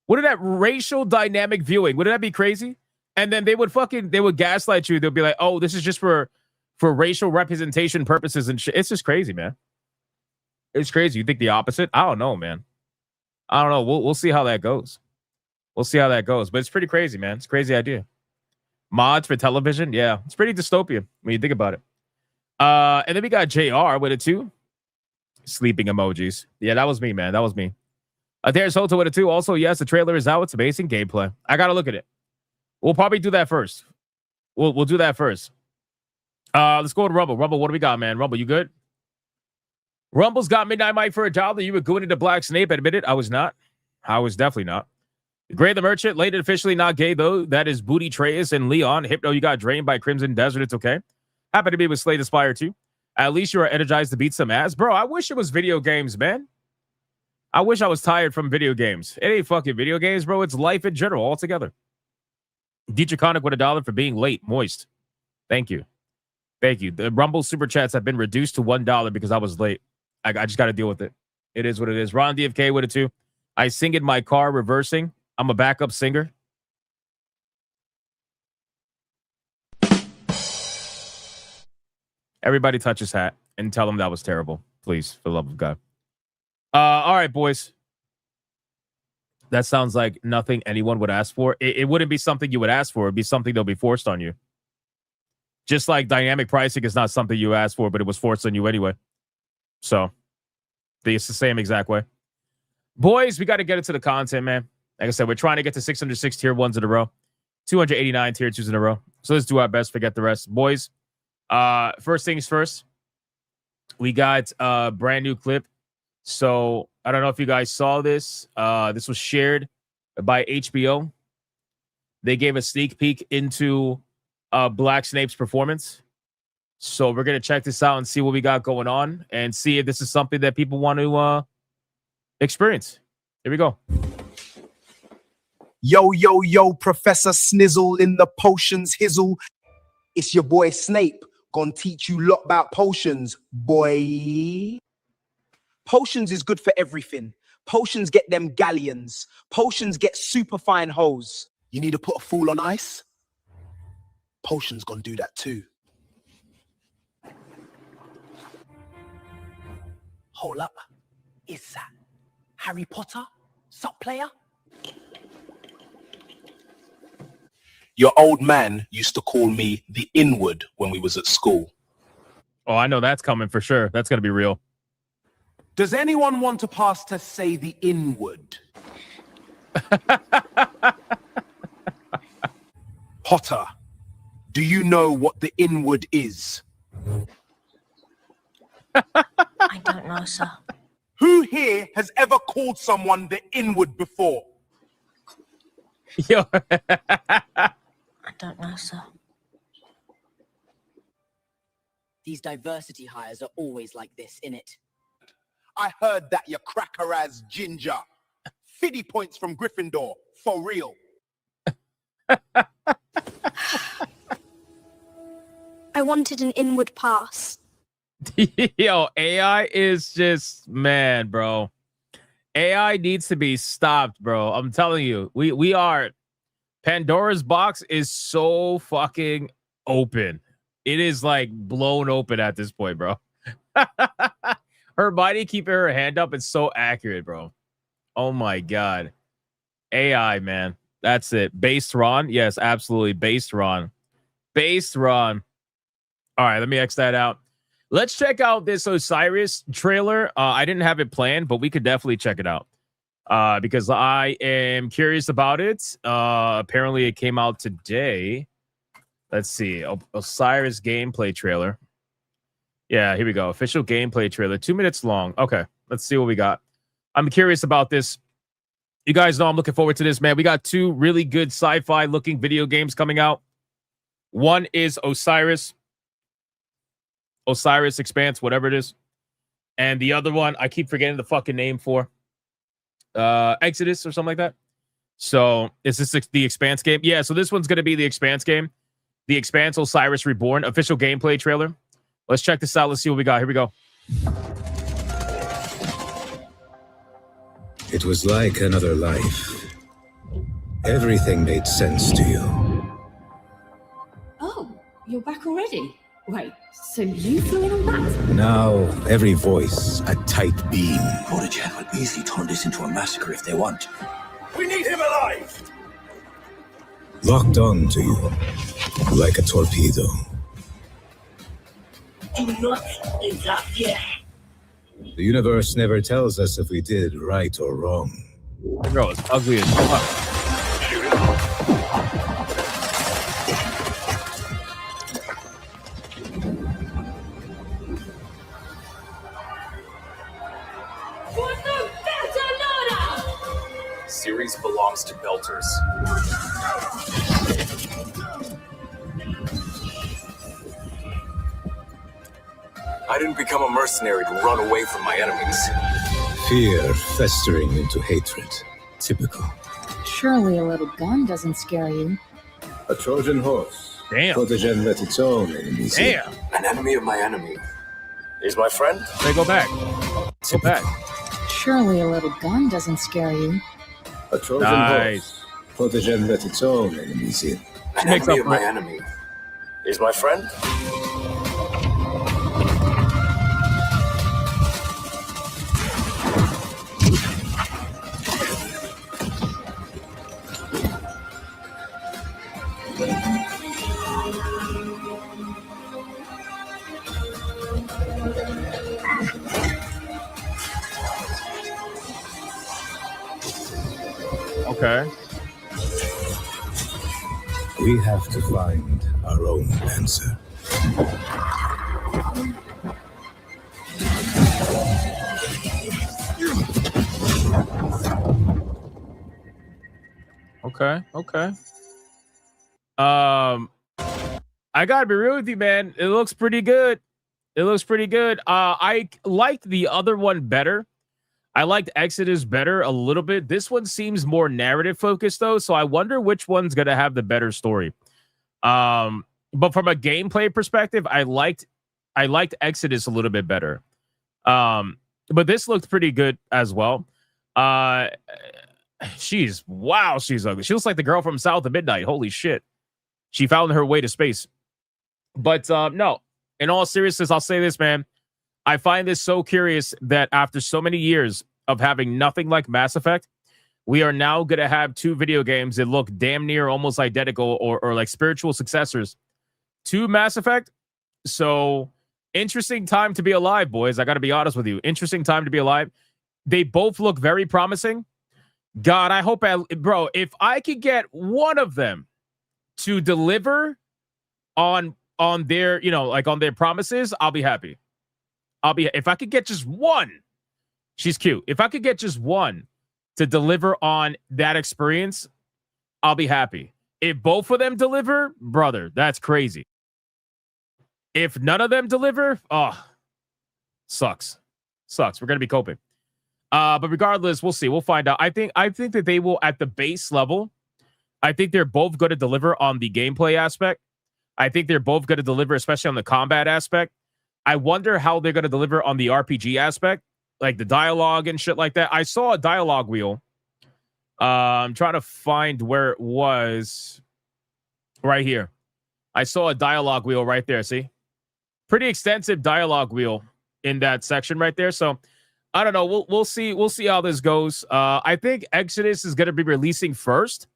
Wouldn't that racial dynamic viewing? Wouldn't that be crazy? And then they would gaslight you. They'll be like, oh, this is just for racial representation purposes and shit. It's just crazy, man. It's crazy. You think the opposite? I don't know, man. I don't know. We'll see how that goes. We'll see how that goes. But it's pretty crazy, man. It's a crazy idea. Mods for television? Yeah. It's pretty dystopian when you think about it. And then we got JR with it too. Sleeping emojis. Yeah, that was me, man. That was me. There's Hoto with it too. Also, yes, the trailer is out. It's amazing gameplay. I gotta look at it. We'll probably do that first. We'll do that first. Let's go to Rumble. Rumble, what do we got, man? Rumble, you good? Rumble's got Midnight Mike for $1. You were going into Black Snape. Admit it. I was not. I was definitely not. Gray the Merchant, late and officially not gay, though. That is Booty Treyas and Leon. Hypno, you got drained by Crimson Desert. It's okay. Happy to be with Slay the Spire, too. At least you are energized to beat some ass. Bro, I wish it was video games, man. I wish I was tired from video games. It ain't fucking video games, bro. It's life in general altogether. Dietrich Connick with $1 for being late. Moist. Thank you. Thank you. The Rumble Super Chats have been reduced to $1 because I was late. I just got to deal with it. It is what it is. Ron DFK with it too. I sing in my car reversing. I'm a backup singer. Everybody touch his hat and tell him that was terrible. Please, for the love of God. All right, boys. That sounds like nothing anyone would ask for. It wouldn't be something you would ask for. It'd be something that'll be forced on you. Just like dynamic pricing is not something you asked for, but it was forced on you anyway. So, it's the same exact way. Boys, we got to get into the content, man. Like I said, we're trying to get to 606 tier 1s in a row. 289 tier 2s in a row. So let's do our best, forget the rest. Boys, first things first. We got a brand new clip. So, I don't know if you guys saw this. This was shared by HBO. They gave a sneak peek into Black Snape's performance. So we're going to check this out and see what we got going on and see if this is something that people want to experience. Here we go. Yo, yo, yo, Professor Snizzle in the potions hizzle. It's your boy Snape. Gonna teach you lot about potions, boy. Potions is good for everything. Potions get them galleons. Potions get super fine hoes. You need to put a fool on ice? Potions gonna do that too. Hold up. Is that Harry Potter? Sup, player? Your old man used to call me the Inward when we was at school. Oh, I know that's coming for sure. That's going to be real. Does anyone want to pass to say the Inward? Potter, do you know what the Inward is? I don't know, sir. Who here has ever called someone the Inward before? Yo. I don't know, sir. These diversity hires are always like this, innit? I heard that you cracker as ginger. 50 points from Gryffindor, for real. I wanted an inward pass. Yo, AI is just, man, bro. AI needs to be stopped, bro. I'm telling you, we are. Pandora's box is so fucking open. It is like blown open at this point, bro. Her body keeping her hand up is so accurate, bro. Oh my God. AI, man. That's it. Based Ron? Yes, absolutely. Based Ron. Based Ron. All right, let me X that out. Let's check out this Osiris trailer. I didn't have it planned, but we could definitely check it out. Because I am curious about it. Apparently it came out today. Let's see. Osiris gameplay trailer. Yeah, here we go. Official gameplay trailer. 2 minutes long. Okay, let's see what we got. I'm curious about this. You guys know I'm looking forward to this, man. We got two really good sci-fi looking video games coming out. One is Osiris Expanse, whatever it is. And the other one, I keep forgetting the fucking name for. Exodus or something like that. So is this the Expanse game? Yeah, so this one's going to be the Expanse game. The Expanse Osiris Reborn official gameplay trailer. Let's check this out. Let's see what we got. Here we go. It was like another life. Everything made sense to you. Oh, you're back already? Wait, so you flew in on that? Now, every voice a tight beam. Protegen will easily turn this into a massacre if they want. We need him alive! Locked on to you, like a torpedo. Do not interrupt yet. The universe never tells us if we did right or wrong. The girl is ugly as fuck. Series belongs to Belters. I didn't become a mercenary to run away from my enemies. Fear festering into hatred. Typical. Surely a little gun doesn't scare you. A Trojan horse. Damn. Protegen let its own enemies in. Damn. An enemy of my enemy is my friend. Hey, go back. Go back. Surely a little gun doesn't scare you. A Trojan Nice. horse. Protegen let its own enemies in. An makes enemy up of my for it. enemy is my friend. Okay. We have to find our own answer. Okay. Okay. I gotta be real with you, man. It looks pretty good. It looks pretty good. I liked the other one better. I liked Exodus better a little bit. This one seems more narrative focused though, so I wonder which one's gonna have the better story. But from a gameplay perspective, I liked Exodus a little bit better. But this looked pretty good as well. She's ugly. She looks like the girl from South of Midnight. Holy shit. She found her way to space. But no, in all seriousness, I'll say this, man. I find this so curious that after so many years of having nothing like Mass Effect, we are now going to have two video games that look damn near almost identical or like spiritual successors to Mass Effect. So interesting time to be alive, boys. I got to be honest with you. Interesting time to be alive. They both look very promising. God, I hope, bro, if I could get one of them to deliver on their, like on their promises, I'll be happy. If I could get just one, she's cute. If I could get just one to deliver on that experience, I'll be happy. If both of them deliver, brother, that's crazy. If none of them deliver, sucks. We're going to be coping. But regardless, we'll see. We'll find out. I think that they will, at the base level, I think they're both going to deliver on the gameplay aspect. I think they're both going to deliver, especially on the combat aspect. I wonder how they're going to deliver on the RPG aspect, like the dialogue and shit like that. I saw a dialogue wheel. I'm trying to find where it was. Right here. I saw a dialogue wheel right there. See? Pretty extensive dialogue wheel in that section right there. So I don't know. We'll see. We'll see how this goes. I think Exodus is going to be releasing first.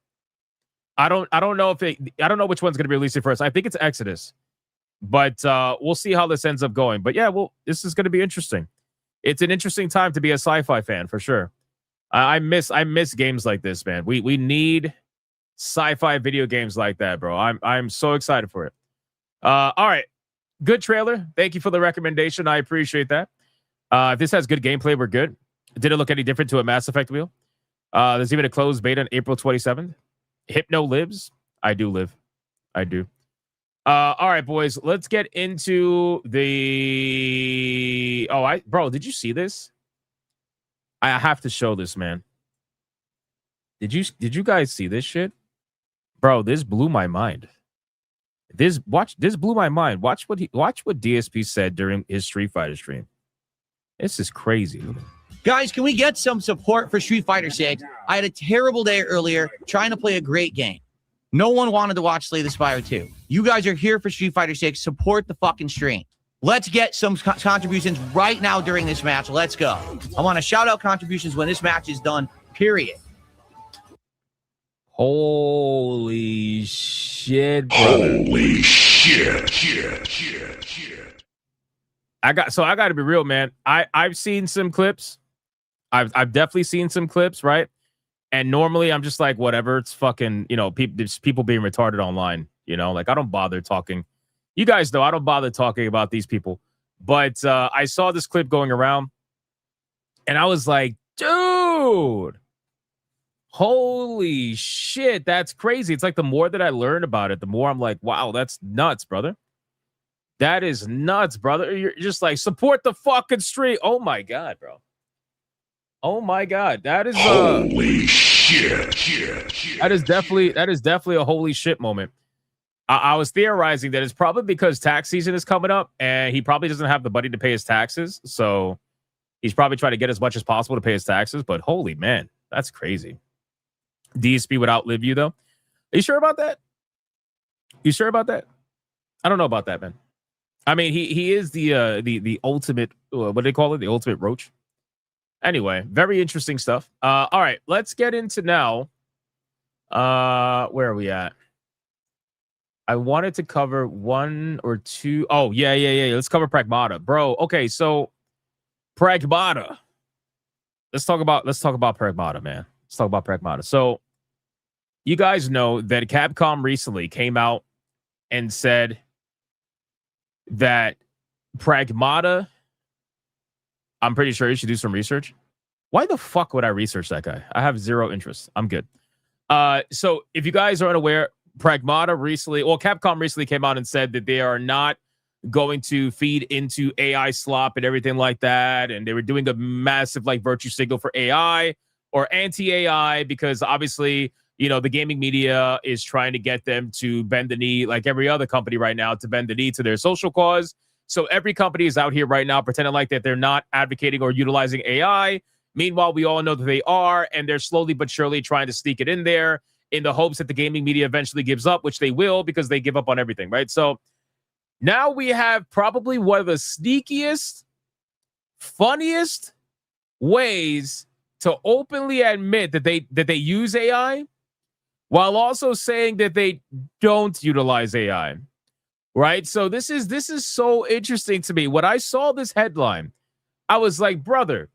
I don't know which one's going to be releasing first. I think it's Exodus, but we'll see how this ends up going. But yeah, this is going to be interesting. It's an interesting time to be a sci-fi fan for sure. I miss games like this, man. We need sci-fi video games like that, bro. I'm so excited for it. All right, good trailer. Thank you for the recommendation. I appreciate that. If this has good gameplay, we're good. Did it look any different to a Mass Effect wheel? There's even a closed beta on April 27th. Hypno lives. I do live. I do. All right, boys. Let's get into the... Bro, did you see this? I have to show this, man. Did you guys see this shit? Bro, this blew my mind. This blew my mind. Watch what DSP said during his Street Fighter stream. This is crazy. Guys, can we get some support for Street Fighter 6? I had a terrible day earlier trying to play a great game. No one wanted to watch Slay the Spire 2. You guys are here for Street Fighter 6. Support the fucking stream. Let's get some contributions right now during this match. Let's go. I want to shout out contributions when this match is done, period. Holy shit, brother. Holy shit. I got to be real, man. I've seen some clips. I've definitely seen some clips, right? And normally I'm just like, whatever, it's fucking, people being retarded online, like I don't bother talking. You guys know I don't bother talking about these people. But I saw this clip going around and I was like, dude, holy shit, that's crazy. It's like the more that I learn about it, the more I'm like, wow, that's nuts, brother. That is nuts, brother. You're just like, support the fucking street. Oh my God, bro. Oh my God. That is holy shit. That is definitely a holy shit moment. I was theorizing that it's probably because tax season is coming up and he probably doesn't have the money to pay his taxes. So he's probably trying to get as much as possible to pay his taxes. But holy man, that's crazy. DSP would outlive you though. Are you sure about that? You sure about that? I don't know about that, man. I mean, he is the ultimate, what do they call it? The ultimate roach. Anyway, very interesting stuff. All right, let's get into now. Where are we at? I wanted to cover one or two. Oh, yeah. Let's cover Pragmata. Bro, okay, so Pragmata. Let's talk about Pragmata, man. Let's talk about Pragmata. So you guys know that Capcom recently came out and said that Pragmata, I'm pretty sure you should do some research. Why the fuck would I research that guy? I have zero interest. I'm good. So if you guys are unaware, Pragmata Capcom recently came out and said that they are not going to feed into AI slop and everything like that. And they were doing a massive virtue signal for AI or anti-AI because obviously, the gaming media is trying to get them to bend the knee like every other company right now to bend the knee to their social cause. So every company is out here right now pretending like that they're not advocating or utilizing AI. Meanwhile, we all know that they are, and they're slowly but surely trying to sneak it in there in the hopes that the gaming media eventually gives up, which they will because they give up on everything, right? So now we have probably one of the sneakiest, funniest ways to openly admit that they use AI while also saying that they don't utilize AI, right? So this is so interesting to me. When I saw this headline, I was like, brother,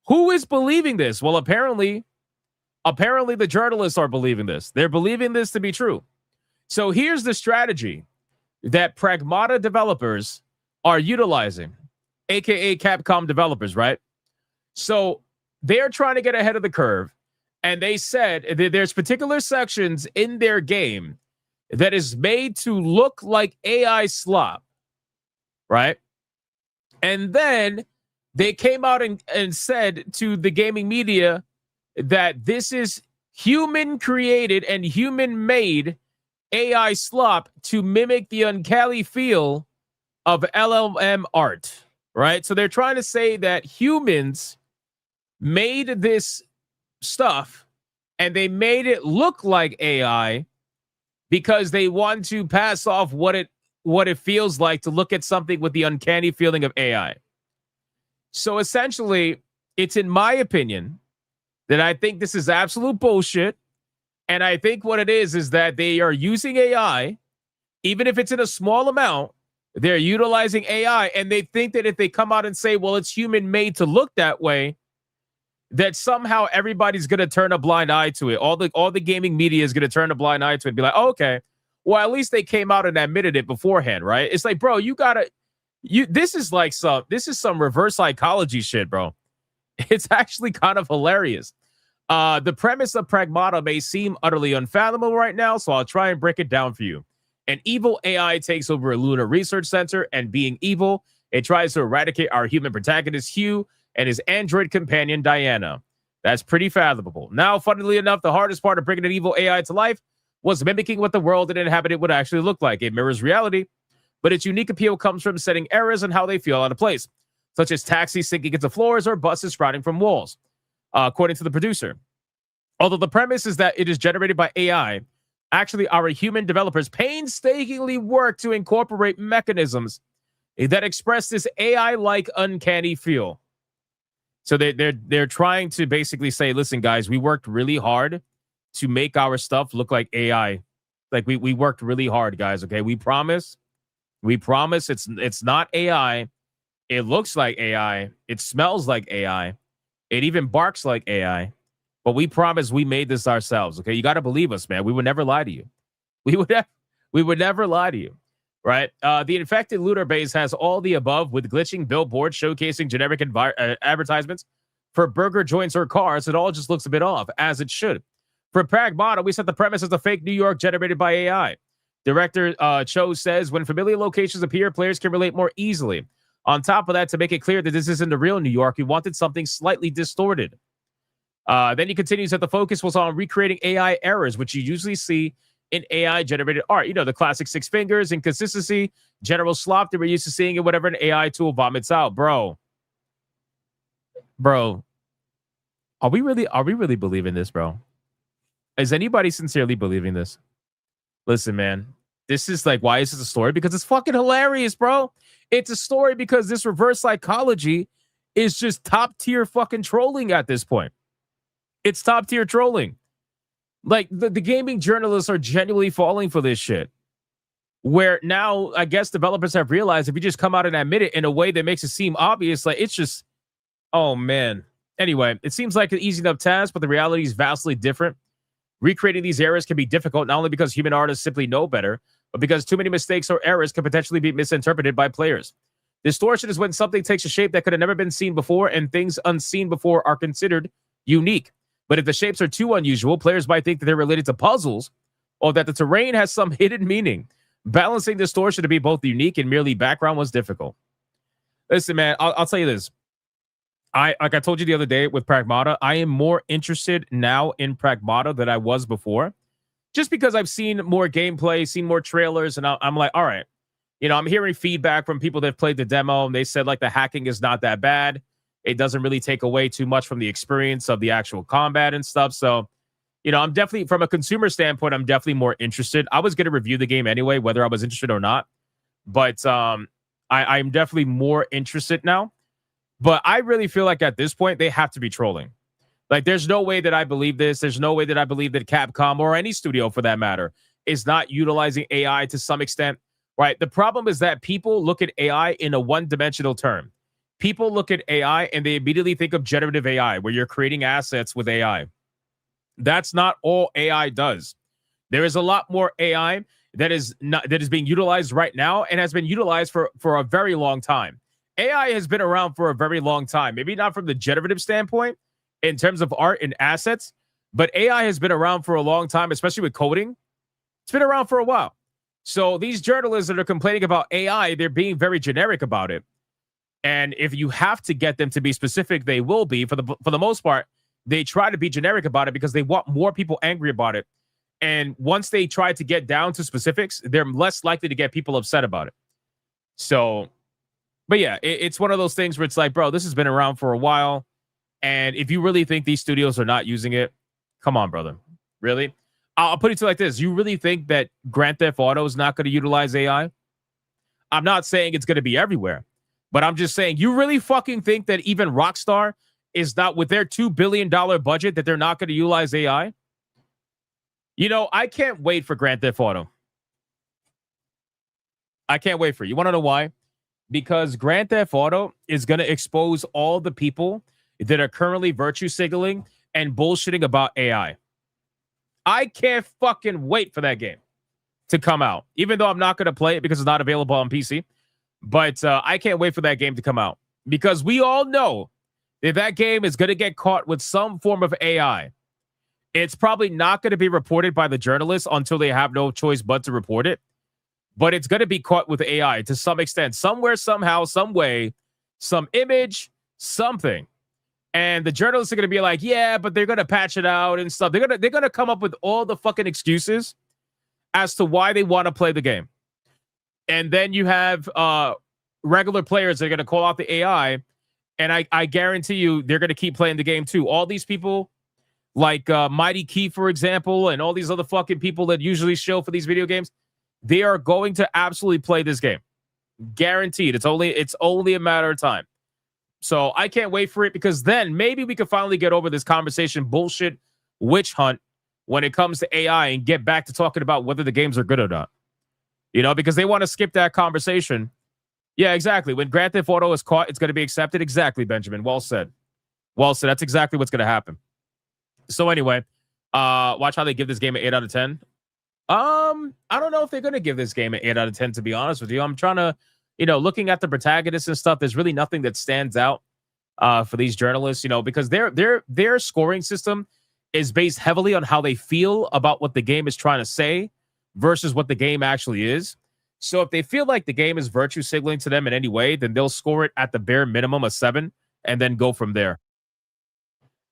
who is believing this? Well, apparently the journalists are believing this. They're believing this to be true. So here's the strategy that Pragmata developers are utilizing, aka Capcom developers, right? So they're trying to get ahead of the curve, and they said that there's particular sections in their game that is made to look like AI slop, right? And then they came out and said to the gaming media that this is human-created and human-made AI slop to mimic the uncanny feel of LLM art, right? So they're trying to say that humans made this stuff and they made it look like AI because they want to pass off what it feels like to look at something with the uncanny feeling of AI. So essentially, it's in my opinion that I think this is absolute bullshit. And I think what it is that they are using AI, even if it's in a small amount, they're utilizing AI, and they think that if they come out and say, well, it's human made to look that way, that somehow everybody's going to turn a blind eye to it. All the gaming media is going to turn a blind eye to it and be like, oh, okay, well, at least they came out and admitted it beforehand, right? It's like, bro, this is some reverse psychology shit, bro. It's actually kind of hilarious. The premise of Pragmata may seem utterly unfathomable right now, so I'll try and break it down for you. An evil AI takes over a lunar research center, and being evil, it tries to eradicate our human protagonist, Hugh, and his android companion, Diana. That's pretty fathomable. Now, funnily enough, the hardest part of bringing an evil AI to life was mimicking what the world it inhabited would actually look like. It mirrors reality, but its unique appeal comes from setting errors and how they feel out of place, such as taxis sinking into floors or buses sprouting from walls, according to the producer. Although the premise is that it is generated by AI, actually our human developers painstakingly work to incorporate mechanisms that express this AI-like uncanny feel. So they're trying to basically say, listen, guys, we worked really hard to make our stuff look like AI. Like we worked really hard, guys. Okay, we promise it's not AI. It looks like AI. It smells like AI. It even barks like AI. But we promise we made this ourselves. Okay, you got to believe us, man. We would never lie to you. We would never lie to you. Right? The infected lunar base has all the above, with glitching billboards showcasing generic advertisements for burger joints or cars. It all just looks a bit off, as it should. For Pragmata, we set the premise as a fake New York generated by AI. Director Cho says, when familiar locations appear, players can relate more easily. On top of that, to make it clear that this isn't the real New York, we wanted something slightly distorted. Then he continues that the focus was on recreating AI errors, which you usually see in AI-generated art. You know, the classic 6 fingers, inconsistency, general slop that we're used to seeing in whatever an AI tool vomits out. Bro, are we really believing this, bro? Is anybody sincerely believing this? Listen, man, this is like, why is this a story? Because it's fucking hilarious, bro. It's a story because this reverse psychology is just top-tier fucking trolling at this point. It's top-tier trolling. Like, the gaming journalists are genuinely falling for this shit. Where now, I guess developers have realized if you just come out and admit it in a way that makes it seem obvious, like, it's just, oh, man. Anyway, it seems like an easy enough task, but the reality is vastly different. Recreating these errors can be difficult, not only because human artists simply know better, but because too many mistakes or errors can potentially be misinterpreted by players. Distortion is when something takes a shape that could have never been seen before, and things unseen before are considered unique. But if the shapes are too unusual, players might think that they're related to puzzles or that the terrain has some hidden meaning. Balancing distortion to be both unique and merely background was difficult. Listen, man, I'll tell you this. Like I told you the other day with Pragmata, I am more interested now in Pragmata than I was before. Just because I've seen more gameplay, seen more trailers, and I'm like, all right. You know, I'm hearing feedback from people that have played the demo, and they said, like, the hacking is not that bad. It doesn't really take away too much from the experience of the actual combat and stuff. So, you know, I'm definitely, from a consumer standpoint, I'm definitely more interested. I was going to review the game anyway, whether I was interested or not. But I'm definitely more interested now. But I really feel like at this point, they have to be trolling. Like, there's no way that I believe this. There's no way that I believe that Capcom, or any studio for that matter, is not utilizing AI to some extent, right? The problem is that people look at AI in a one-dimensional term. People look at AI and they immediately think of generative AI, where you're creating assets with AI. That's not all AI does. There is a lot more AI that is being utilized right now and has been utilized for a very long time. AI has been around for a very long time. Maybe not from the generative standpoint in terms of art and assets, but AI has been around for a long time, especially with coding. It's been around for a while. So these journalists that are complaining about AI, they're being very generic about it. And if you have to get them to be specific, they will be. For the most part, they try to be generic about it because they want more people angry about it. And once they try to get down to specifics, they're less likely to get people upset about it. So, but yeah, it's one of those things where it's like, bro, this has been around for a while. And if you really think these studios are not using it, come on, brother. Really? I'll put it to you like this. You really think that Grand Theft Auto is not going to utilize AI? I'm not saying it's going to be everywhere. But I'm just saying, you really fucking think that even Rockstar is not, with their $2 billion budget, that they're not going to utilize AI? You know, I can't wait for Grand Theft Auto. I can't wait for it. You want to know why? Because Grand Theft Auto is going to expose all the people that are currently virtue signaling and bullshitting about AI. I can't fucking wait for that game to come out, even though I'm not going to play it because it's not available on PC. But I can't wait for that game to come out, because we all know that that game is going to get caught with some form of AI. It's probably not going to be reported by the journalists until they have no choice but to report it. But it's going to be caught with AI to some extent, somewhere, somehow, some way, some image, something. And the journalists are going to be like, yeah, but they're going to patch it out and stuff. They're going to come up with all the fucking excuses as to why they want to play the game. And then you have regular players that are going to call out the AI, and I guarantee you they're going to keep playing the game too. All these people, like Mighty Key, for example, and all these other fucking people that usually show for these video games, they are going to absolutely play this game. Guaranteed. It's only a matter of time. So I can't wait for it, because then maybe we can finally get over this conversation bullshit witch hunt when it comes to AI and get back to talking about whether the games are good or not. You know, because they want to skip that conversation. Yeah, exactly. When Grand Theft Auto is caught, it's going to be accepted. Exactly, Benjamin. Well said. Well said. That's exactly what's going to happen. So anyway, watch how they give this game an 8 out of 10. I don't know if they're going to give this game an 8 out of 10, to be honest with you. I'm trying to, looking at the protagonists and stuff, there's really nothing that stands out for these journalists, because their scoring system is based heavily on how they feel about what the game is trying to say versus what the game actually is. So if they feel like the game is virtue signaling to them in any way, then they'll score it at the bare minimum of 7 and then go from there.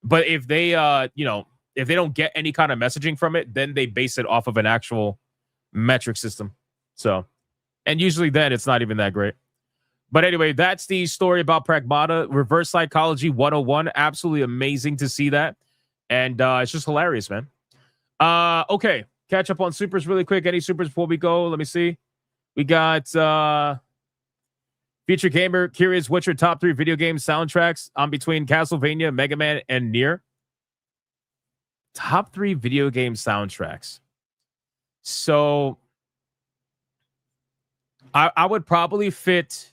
But if they, if they don't get any kind of messaging from it, then they base it off of an actual metric system. So, and usually then it's not even that great. But anyway, that's the story about Pragmata. Reverse Psychology 101. Absolutely amazing to see that. And it's just hilarious, man. Okay. Catch up on supers really quick. Any supers before we go? Let me see. We got Future Gamer curious, what's your top 3 video game soundtracks? I'm between Castlevania, Mega Man, and Nier. Top 3 video game soundtracks. So I would probably fit.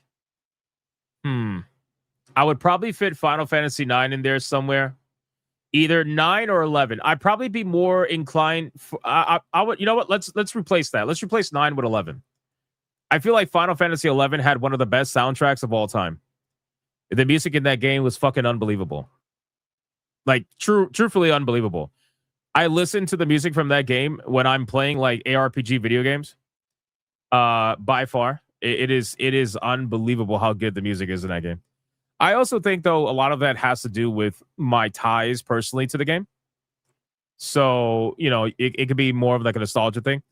I would probably fit Final Fantasy 9 in there somewhere. Either 9 or 11. I'd probably be more inclined. I would. You know what? Let's replace that. Let's replace 9 with 11. I feel like Final Fantasy 11 had one of the best soundtracks of all time. The music in that game was fucking unbelievable. Like truthfully unbelievable. I listen to the music from that game when I'm playing like ARPG video games. By far, it is unbelievable how good the music is in that game. I also think, though, a lot of that has to do with my ties personally to the game. So, it could be more of like a nostalgia thing,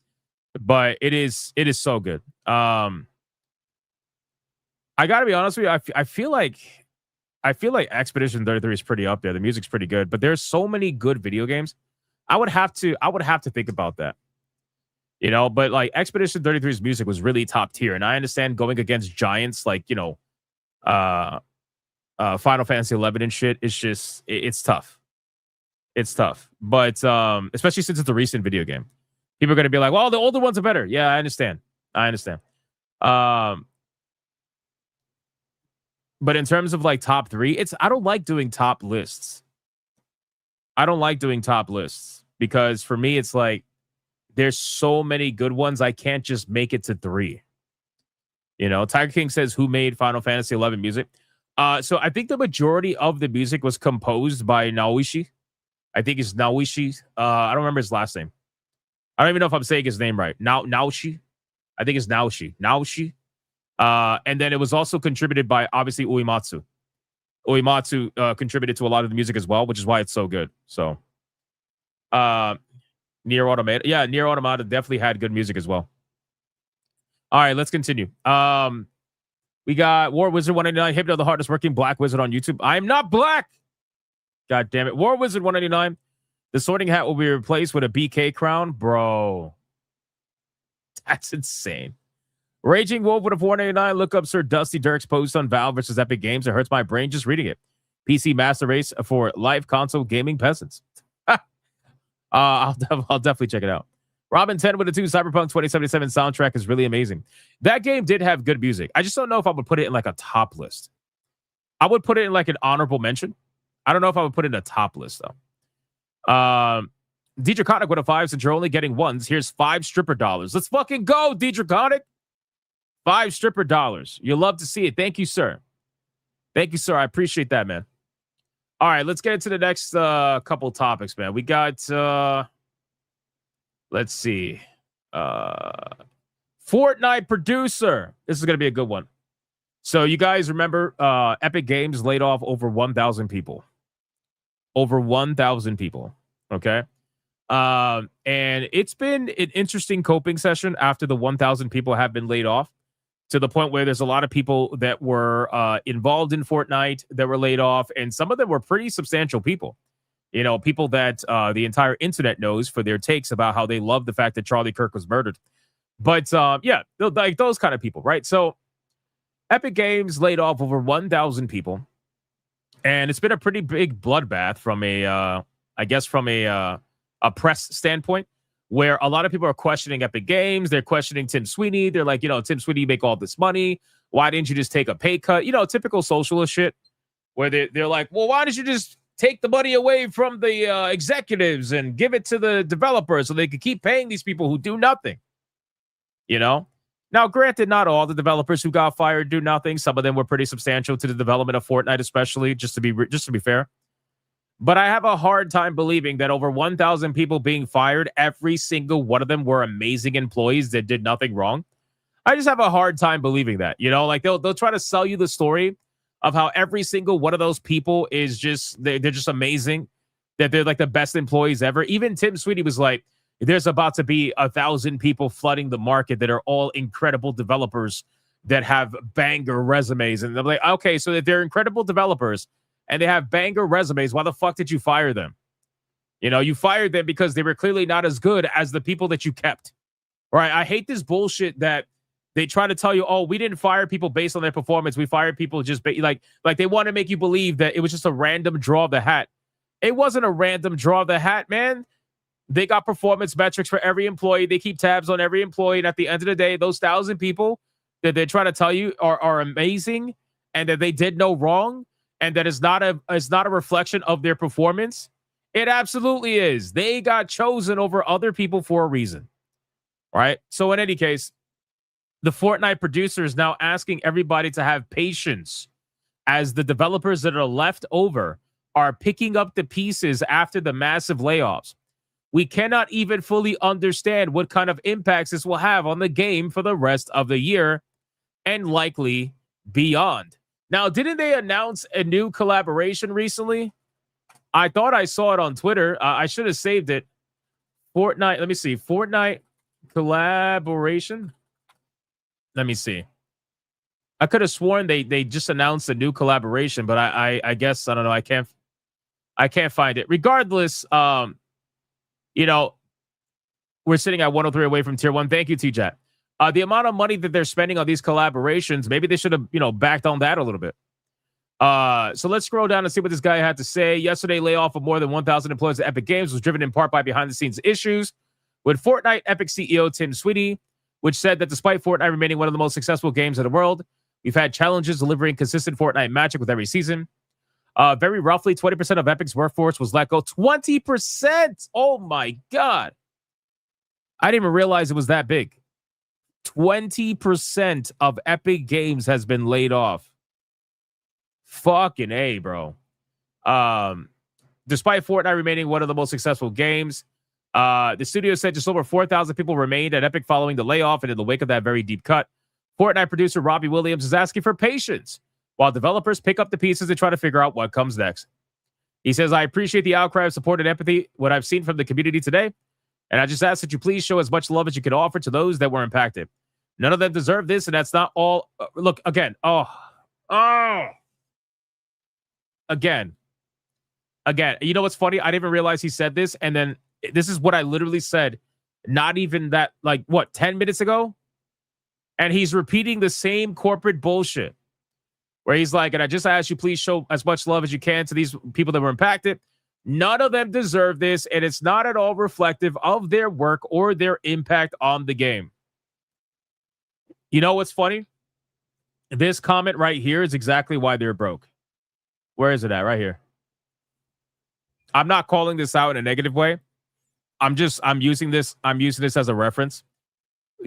but it is so good. I got to be honest with you. I feel like Expedition 33 is pretty up there. The music's pretty good, but there's so many good video games. I would have to think about that. But like Expedition 33's music was really top tier, and I understand going against giants like, Final Fantasy 11 and shit. It's just it's tough. It's tough, but especially since it's a recent video game, people are going to be like, "Well, the older ones are better." Yeah, I understand. But in terms of like top 3, I don't like doing top lists. Because for me, it's like there's so many good ones. I can't just make it to 3. Tiger King says, who made Final Fantasy 11 music? So I think the majority of the music was composed by Naoshi. I think it's Naoshi. I don't remember his last name. I don't even know if I'm saying his name right. Naoshi. I think it's Naoshi. And then it was also contributed by, obviously, Uematsu. Uematsu contributed to a lot of the music as well, which is why it's so good. So, Nier Automata. Yeah, Nier Automata definitely had good music as well. All right, let's continue. We got War Wizard 189, Hypno, the hardest working black wizard on YouTube. I am not black. God damn it. War Wizard 189. The sorting hat will be replaced with a BK crown. Bro. That's insane. Raging Wolf with a 489. Look up Sir Dusty Dirk's post on Valve versus Epic Games. It hurts my brain just reading it. PC Master Race for live console gaming peasants. I'll definitely check it out. Robin 10 with a 2. Cyberpunk 2077 soundtrack is really amazing. That game did have good music. I just don't know if I would put it in like a top list. I would put it in like an honorable mention. I don't know if I would put it in a top list though. Deidre with a 5, since you're only getting 1s. Here's 5 stripper dollars. Let's fucking go, Deidre. 5 stripper dollars. You'll love to see it. Thank you, sir. I appreciate that, man. All right, let's get into the next couple topics, man. We got let's see. Fortnite producer. This is going to be a good one. So you guys remember Epic Games laid off over 1,000 people. Over 1,000 people. Okay. And it's been an interesting coping session after the 1,000 people have been laid off, to the point where there's a lot of people that were involved in Fortnite that were laid off, and some of them were pretty substantial people. You know, people that the entire internet knows for their takes about how they love the fact that Charlie Kirk was murdered. But yeah, like those kind of people, right? So Epic Games laid off over 1,000 people, and it's been a pretty big bloodbath from a press standpoint, where a lot of people are questioning Epic Games. They're questioning Tim Sweeney. They're like, Tim Sweeney, you make all this money. Why didn't you just take a pay cut? Typical socialist shit, where they're like, well, why did you just take the money away from the executives and give it to the developers so they could keep paying these people who do nothing? Now, granted, not all the developers who got fired do nothing. Some of them were pretty substantial to the development of Fortnite, especially, just to be fair. But I have a hard time believing that over 1,000 people being fired, every single one of them were amazing employees that did nothing wrong. I just have a hard time believing that. Like they'll try to sell you the story of how every single one of those people is just they're just amazing, that they're like the best employees ever. Even Tim Sweeney was like, there's about to be 1,000 people flooding the market that are all incredible developers that have banger resumes. And they're like, okay, so that they're incredible developers and they have banger resumes, why the fuck did you fire them? You fired them because they were clearly not as good as the people that you kept. Right? I hate this bullshit that they try to tell you, oh, we didn't fire people based on their performance. We fired people just like they want to make you believe that it was just a random draw of the hat. It wasn't a random draw of the hat, man. They got performance metrics for every employee. They keep tabs on every employee. And at the end of the day, those 1,000 people that they're trying to tell you are amazing and that they did no wrong and that is not a reflection of their performance. It absolutely is. They got chosen over other people for a reason. Right? So in any case, the Fortnite producer is now asking everybody to have patience as the developers that are left over are picking up the pieces after the massive layoffs. We cannot even fully understand what kind of impacts this will have on the game for the rest of the year and likely beyond. Now, didn't they announce a new collaboration recently? I thought I saw it on Twitter. I should have saved it. Fortnite, let me see. Fortnite collaboration. Let me see. I could have sworn they just announced a new collaboration, but I guess I don't know. I can't find it. Regardless, we're sitting at 103 away from tier 1. Thank you, T-Jet. The amount of money that they're spending on these collaborations, maybe they should have, backed on that a little bit. So let's scroll down and see what this guy had to say. Yesterday, layoff of more than 1,000 employees at Epic Games was driven in part by behind-the-scenes issues with Fortnite Epic CEO Tim Sweeney, which said that despite Fortnite remaining one of the most successful games in the world, we've had challenges delivering consistent Fortnite magic with every season. Very roughly, 20% of Epic's workforce was let go. 20%! Oh my God. I didn't even realize it was that big. 20% of Epic Games has been laid off. Fucking A, bro. Despite Fortnite remaining one of the most successful games, the studio said just over 4,000 people remained at Epic following the layoff, and in the wake of that very deep cut, Fortnite producer Robbie Williams is asking for patience while developers pick up the pieces and try to figure out what comes next. He says, I appreciate the outcry of support and empathy, what I've seen from the community today, and I just ask that you please show as much love as you can offer to those that were impacted. None of them deserve this, and that's not all. Look, again. Again. You know what's funny? I didn't even realize he said this, and then this is what I literally said not even that, 10 minutes ago? And he's repeating the same corporate bullshit where he's like, and I just ask you, please show as much love as you can to these people that were impacted. None of them deserve this, and it's not at all reflective of their work or their impact on the game. You know what's funny? This comment right here is exactly why they're broke. Where is it at? Right here. I'm not calling this out in a negative way. I'm using this as a reference.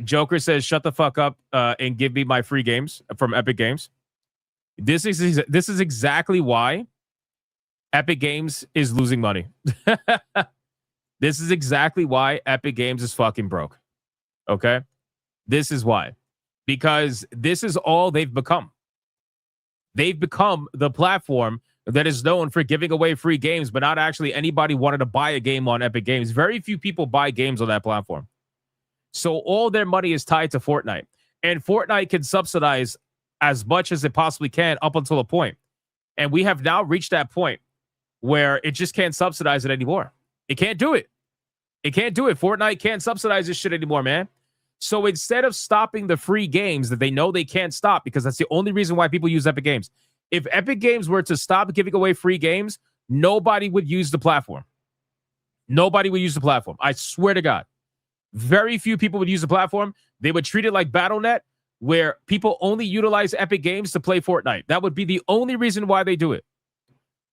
Joker says, shut the fuck up and give me my free games from Epic Games. This is exactly why Epic Games is losing money. This is exactly why Epic Games is fucking broke. Okay? This is why. Because this is all they've become. They've become the platform that is known for giving away free games, but not actually anybody wanted to buy a game on Epic Games. Very few people buy games on that platform. So all their money is tied to Fortnite. And Fortnite can subsidize as much as it possibly can up until a point. And we have now reached that point where it just can't subsidize it anymore. It can't do it. It can't do it. Fortnite can't subsidize this shit anymore, man. So instead of stopping the free games that they know they can't stop, because that's the only reason why people use Epic Games. If Epic Games were to stop giving away free games, nobody would use the platform. Nobody would use the platform. I swear to God. Very few people would use the platform. They would treat it like Battle.net, where people only utilize Epic Games to play Fortnite. That would be the only reason why they do it.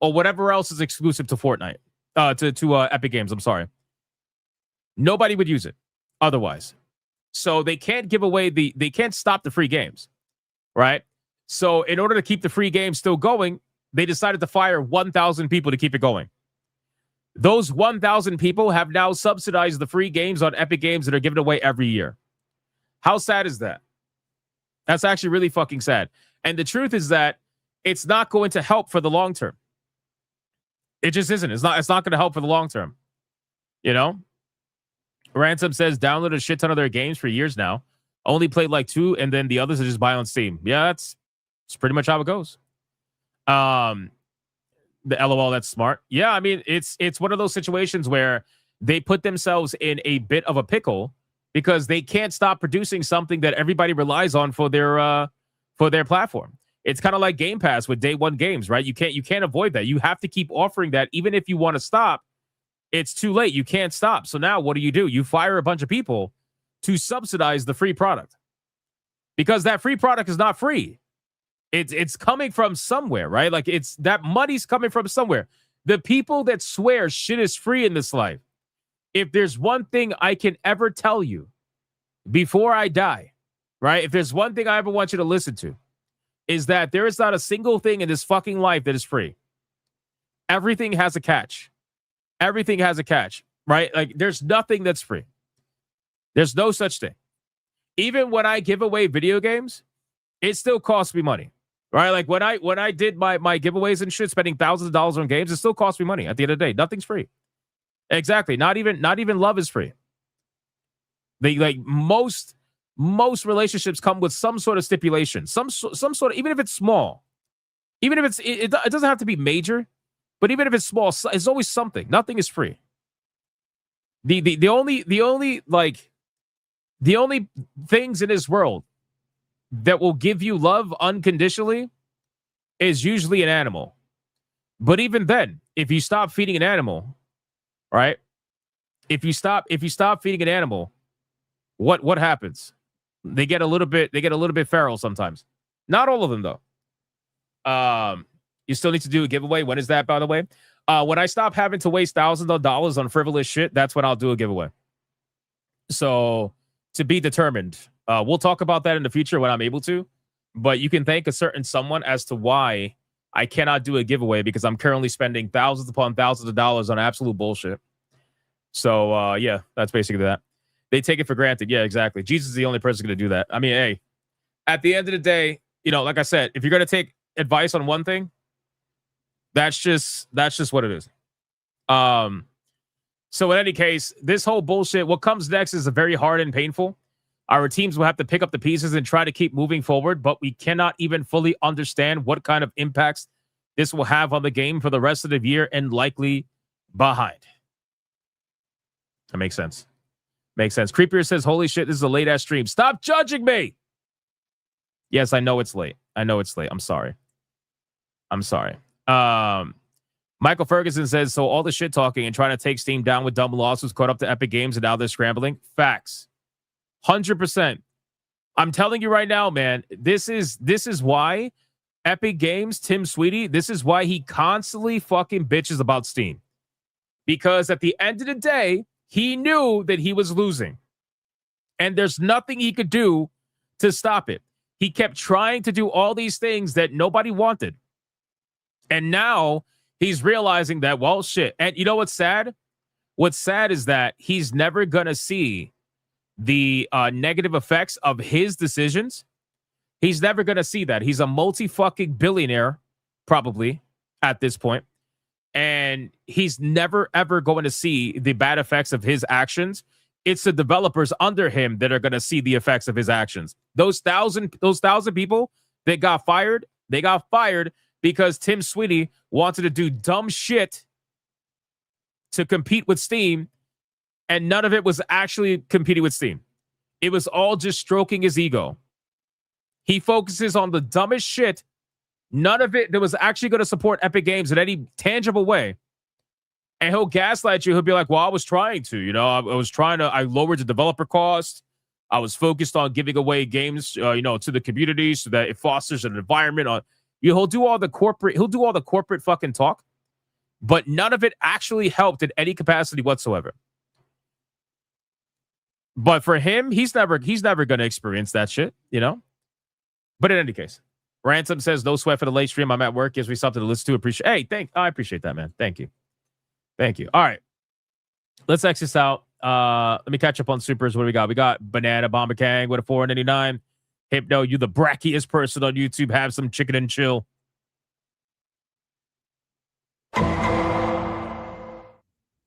Or whatever else is exclusive to Fortnite. To Epic Games, I'm sorry. Nobody would use it otherwise. So they can't give away they can't stop the free games, right? So in order to keep the free games still going, they decided to fire 1,000 people to keep it going. Those 1,000 people have now subsidized the free games on Epic Games that are given away every year. How sad is that? That's actually really fucking sad. And the truth is that it's not going to help for the long term. It just isn't. It's not going to help for the long term. You know? Ransom says download a shit ton of their games for years now. Only played like 2, and then the others are just buy on Steam. Yeah, that's pretty much how it goes. The LOL, that's smart. Yeah, I mean, it's one of those situations where they put themselves in a bit of a pickle because they can't stop producing something that everybody relies on for their platform. It's kind of like Game Pass with day one games, right? You can't avoid that. You have to keep offering that, even if you want to stop. It's too late. You can't stop. So now what do? You fire a bunch of people to subsidize the free product because that free product is not free. It's coming from somewhere, right? Like it's that money's coming from somewhere. The people that swear shit is free in this life. If there's one thing I can ever tell you before I die, right? If there's one thing I ever want you to listen to, is that there is not a single thing in this fucking life that is free. Everything has a catch. Everything has a catch, right? Like there's nothing that's free. There's no such thing. Even when I give away video games, it still costs me money, right? Like when I did my giveaways and shit, spending thousands of dollars on games, it still costs me money. At the end of the day, nothing's free. Exactly. Not even love is free. They like most relationships come with some sort of stipulation, some sort of, even if it's small, even if it doesn't have to be major. But even if it's small, it's always something. Nothing is free. The only things in this world that will give you love unconditionally is usually an animal. But even then, if you stop feeding an animal, right? If you stop feeding an animal, what happens? They get a little bit feral sometimes. Not all of them though. You still need to do a giveaway. When is that, by the way? When I stop having to waste thousands of dollars on frivolous shit, that's when I'll do a giveaway. So, to be determined. We'll talk about that in the future when I'm able to. But you can thank a certain someone as to why I cannot do a giveaway because I'm currently spending thousands upon thousands of dollars on absolute bullshit. So, yeah, that's basically that. They take it for granted. Yeah, exactly. Jesus is the only person going to do that. I mean, hey, at the end of the day, you know, like I said, if you're going to take advice on one thing, that's just what it is. So in any case, this whole bullshit, what comes next is very hard and painful. Our teams will have to pick up the pieces and try to keep moving forward, but we cannot even fully understand what kind of impacts this will have on the game for the rest of the year and likely behind. That makes sense. Makes sense. Creepier says, holy shit, this is a late-ass stream. Stop judging me! Yes, I know it's late. I'm sorry. Michael Ferguson says, so all the shit talking and trying to take Steam down with dumb lawsuits caught up to Epic Games and now they're scrambling. Facts. 100%. I'm telling you right now, man, this is why Epic Games, Tim Sweetie, this is why he constantly fucking bitches about Steam. Because at the end of the day, he knew that he was losing. And there's nothing he could do to stop it. He kept trying to do all these things that nobody wanted. And now he's realizing that, well, shit. And you know what's sad? What's sad is that he's never going to see the negative effects of his decisions. He's never going to see that. He's a multi-fucking billionaire, probably, at this point. And he's never, ever going to see the bad effects of his actions. It's the developers under him that are going to see the effects of his actions. Those thousand people that got fired, they got fired because Tim Sweeney wanted to do dumb shit to compete with Steam, and none of it was actually competing with Steam. It was all just stroking his ego. He focuses on the dumbest shit. None of it that was actually going to support Epic Games in any tangible way. And he'll gaslight you. He'll be like, well, I was trying to, I lowered the developer cost. I was focused on giving away games, to the community so that it fosters an environment. He'll do all the corporate fucking talk, but none of it actually helped in any capacity whatsoever. But for him, he's never going to experience that shit, But in any case, Ransom says, no sweat for the late stream. I'm at work. Gives me something to listen to. I appreciate that, man. Thank you. All right. Let's X this out. Let me catch up on supers. What do we got? We got Banana Bomber Kang with a 499. Hypno, you the brackiest person on YouTube. Have some chicken and chill.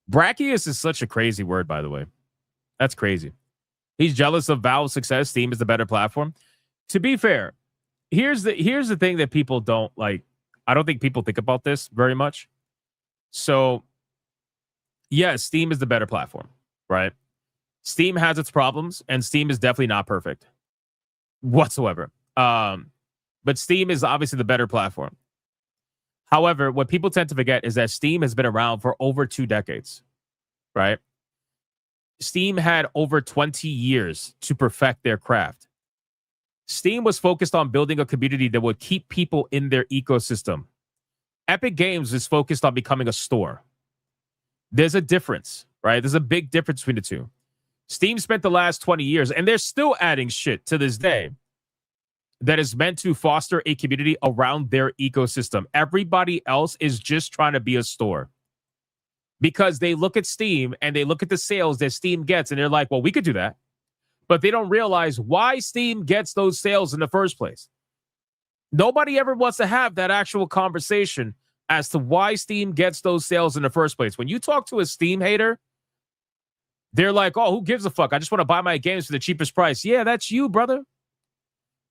Brackiest is such a crazy word, by the way. That's crazy. He's jealous of Valve's success. Steam is the better platform. To be fair, here's the thing that people don't like. I don't think people think about this very much. So, yes, Steam is the better platform, right? Steam has its problems, and Steam is definitely not perfect whatsoever. But Steam is obviously the better platform. However, what people tend to forget is that Steam has been around for over 2 decades, right? Steam had over 20 years to perfect their craft. Steam was focused on building a community that would keep people in their ecosystem. Epic Games is focused on becoming a store. There's a difference, right? There's a big difference between the two. Steam spent the last 20 years, and they're still adding shit to this day that is meant to foster a community around their ecosystem. Everybody else is just trying to be a store because they look at Steam and they look at the sales that Steam gets, and they're like, well, we could do that. But they don't realize why Steam gets those sales in the first place. Nobody ever wants to have that actual conversation as to why Steam gets those sales in the first place. When you talk to a Steam hater, they're like, oh, who gives a fuck? I just want to buy my games for the cheapest price. Yeah, that's you, brother.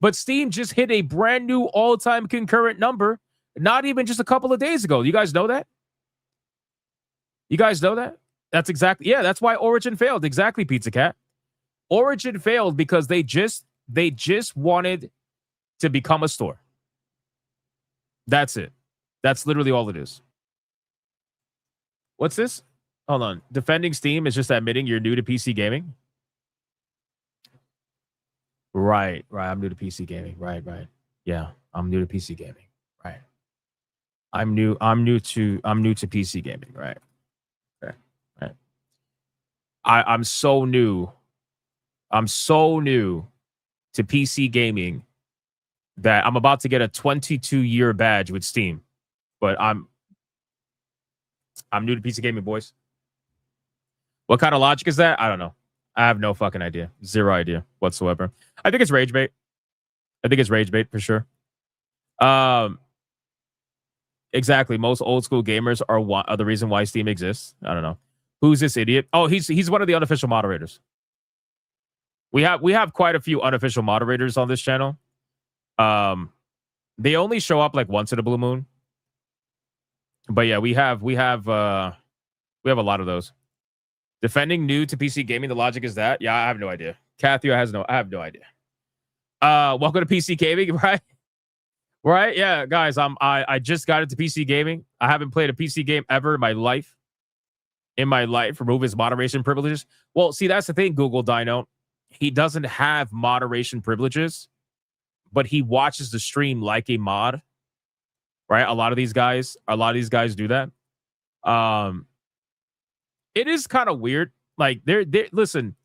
But Steam just hit a brand new all-time concurrent number, not even just a couple of days ago. You guys know that? That's why Origin failed. Exactly, Pizza Cat. Origin failed because they just wanted to become a store. That's it. That's literally all it is. What's this? Hold on. Defending Steam is just admitting you're new to PC gaming. Right. I'm new to PC gaming. Right. Yeah, I'm new to PC gaming. Right. I'm new to PC gaming. Right. I'm so new to PC gaming that I'm about to get a 22-year badge with Steam. But I'm new to PC gaming, boys. What kind of logic is that? I don't know. I have no fucking idea. Zero idea whatsoever. I think it's rage bait. For sure. Exactly. Most old school gamers are the reason why Steam exists. I don't know. Who's this idiot? Oh, he's one of the unofficial moderators. We have quite a few unofficial moderators on this channel. They only show up like once in a blue moon. But yeah, we have a lot of those. Defending new to PC gaming, the logic is that? Yeah, I have no idea. Kathy I have no idea. Welcome to PC gaming, right? Right? Yeah, guys, I just got into PC gaming. I haven't played a PC game ever in my life. Remove his moderation privileges. Well, see, that's the thing, Google Dino. He doesn't have moderation privileges, but he watches the stream like a mod. Right? A lot of these guys do that. It is kind of weird. Like, listen,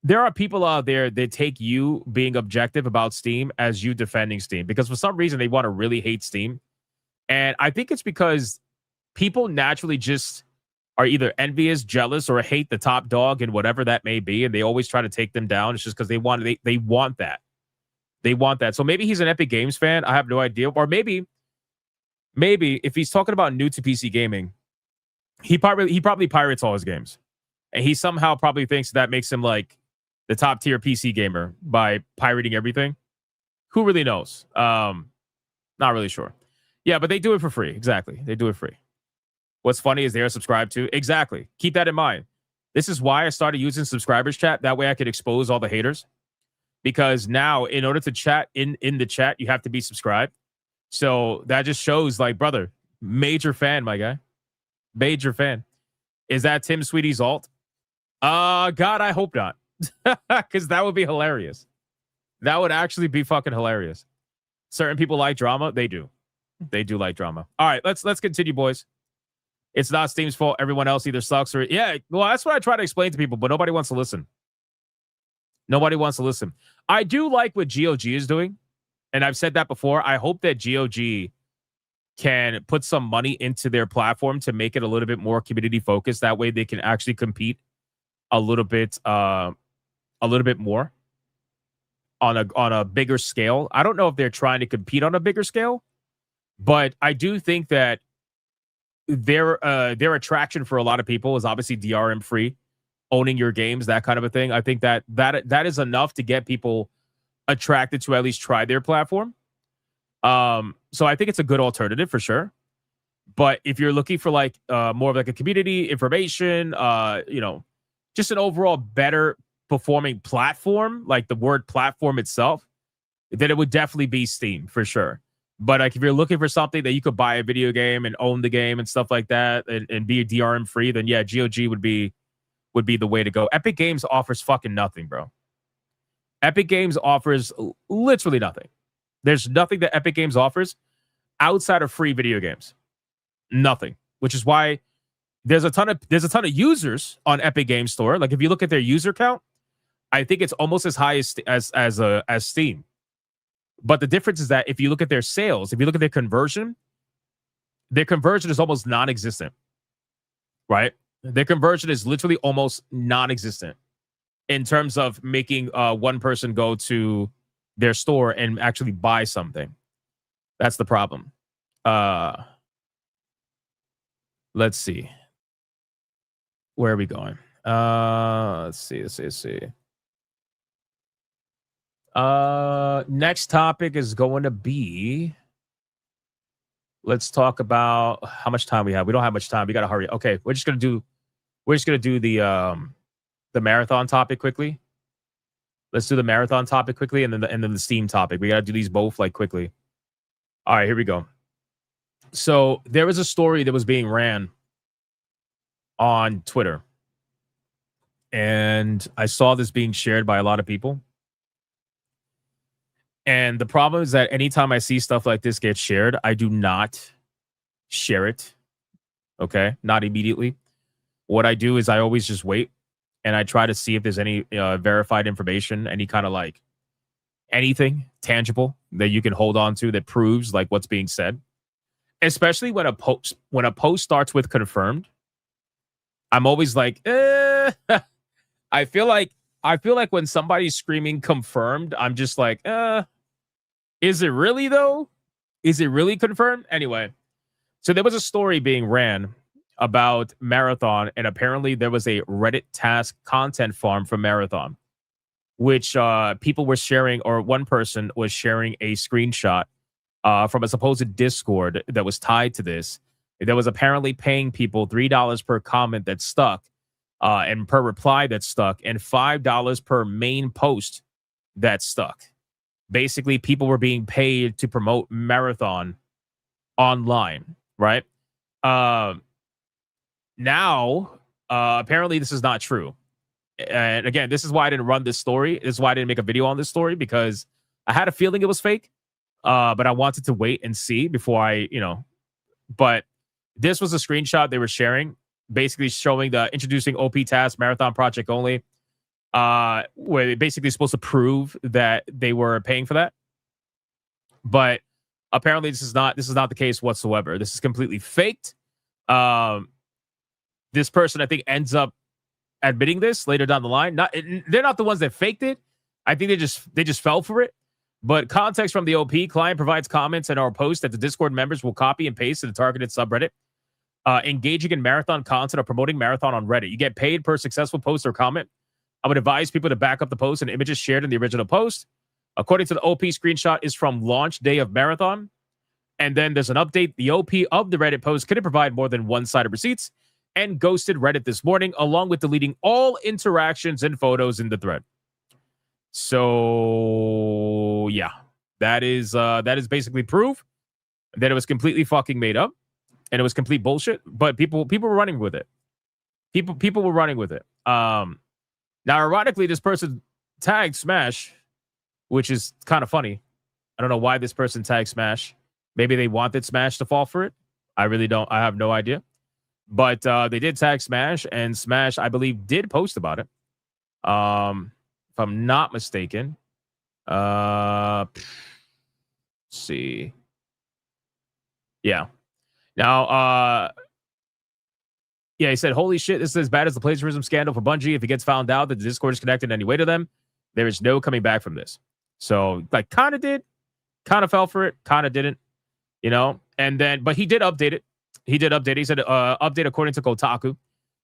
there are people out there that take you being objective about Steam as you defending Steam because for some reason they want to really hate Steam. And I think it's because people naturally just are either envious, jealous, or hate the top dog and whatever that may be. And they always try to take them down. It's just because they want that. They want that. So maybe he's an Epic Games fan. I have no idea. Or maybe maybe if he's talking about new to PC gaming, he probably pirates all his games, and he somehow probably thinks that makes him like the top tier PC gamer by pirating everything. Who really knows? Not really sure. Yeah, but they do it for free. Exactly, they do it free. What's funny is they're subscribed to. Exactly. Keep that in mind. This is why I started using subscribers chat. That way I could expose all the haters. Because now, in order to chat in the chat, you have to be subscribed. So that just shows, like, brother, major fan, my guy. Major fan. Is that Tim Sweetie's alt? God, I hope not. Because that would be hilarious. That would actually be fucking hilarious. Certain people like drama. They do. They do like drama. All right, let's continue, boys. It's not Steam's fault. Everyone else either sucks or... Yeah, well, that's what I try to explain to people, but nobody wants to listen. Nobody wants to listen. I do like what GOG is doing, and I've said that before. I hope that GOG can put some money into their platform to make it a little bit more community focused. That way they can actually compete a little bit more on a bigger scale. I don't know if they're trying to compete on a bigger scale, but I do think that their attraction for a lot of people is obviously DRM free, owning your games, that kind of a thing. I think that is enough to get people attracted to at least try their platform. So I think it's a good alternative for sure. But if you're looking for like more of like a community information, just an overall better performing platform, like the word platform itself, then it would definitely be Steam for sure. But like if you're looking for something that you could buy a video game and own the game and stuff like that and be DRM free, then yeah, GOG would be the way to go. Epic Games offers fucking nothing, bro. Epic Games offers literally nothing. There's nothing that Epic Games offers outside of free video games. Nothing. Which is why there's a ton of users on Epic Games Store. Like if you look at their user count, I think it's almost as high as Steam. But the difference is that if you look at their sales, if you look at their conversion is almost non-existent. Right? Their conversion is literally almost non-existent in terms of making one person go to their store and actually buy something. That's the problem. Let's see. Where are we going? Let's see. Next topic is going to be, let's talk about how much time we have. We don't have much time. We got to hurry. Okay, we're just going to do the marathon topic quickly. Let's do the marathon topic quickly and then the Steam topic. We got to do these both like quickly. All right, here we go. So there was a story that was being ran on Twitter, and I saw this being shared by a lot of people. And the problem is that anytime I see stuff like this get shared, I do not share it. Okay, not immediately. What I do is I always just wait and I try to see if there's any verified information, any kind of like anything tangible that you can hold on to that proves like what's being said. Especially when a post starts with confirmed, I'm always like, I feel like when somebody's screaming confirmed, I'm just like, is it really though? Is it really confirmed? Anyway, so there was a story being ran about Marathon, and apparently there was a Reddit task content farm for Marathon, which people were sharing, or one person was sharing a screenshot from a supposed Discord that was tied to this. That was apparently paying people $3 per comment that stuck, and per reply that stuck, and $5 per main post that stuck. Basically, people were being paid to promote Marathon online, right? Now, apparently this is not true. And again, this is why I didn't run this story. This is why I didn't make a video on this story, because I had a feeling it was fake. But I wanted to wait and see before I, but this was a screenshot they were sharing, basically showing the introducing OP task Marathon project only, where they basically supposed to prove that they were paying for that. But apparently this is not the case whatsoever. This is completely faked. This person, I think, ends up admitting this later down the line. They're not the ones that faked it. I think they just fell for it. But context from the OP, client provides comments in our post that the Discord members will copy and paste to the targeted subreddit. Engaging in marathon content or promoting marathon on Reddit. You get paid per successful post or comment. I would advise people to back up the post and images shared in the original post. According to the OP, screenshot is from launch day of marathon. And then there's an update. The OP of the Reddit post couldn't provide more than one-sided receipts and ghosted Reddit this morning, along with deleting all interactions and photos in the thread. So yeah, that is basically proof that it was completely fucking made up and it was complete bullshit. But people were running with it. People were running with it. Now, ironically, this person tagged Smash, which is kind of funny. I don't know why this person tagged Smash. Maybe they wanted Smash to fall for it. I really don't. I have no idea. But they did tag Smash, and Smash, I believe, did post about it. If I'm not mistaken. Let's see. Yeah. Now, yeah, he said, holy shit, this is as bad as the plagiarism scandal for Bungie. If it gets found out that the Discord is connected in any way to them, there is no coming back from this. So, like, kind of did, kind of fell for it, kind of didn't, you know? And then, but he did update it. He did update it. He said, update according to Kotaku.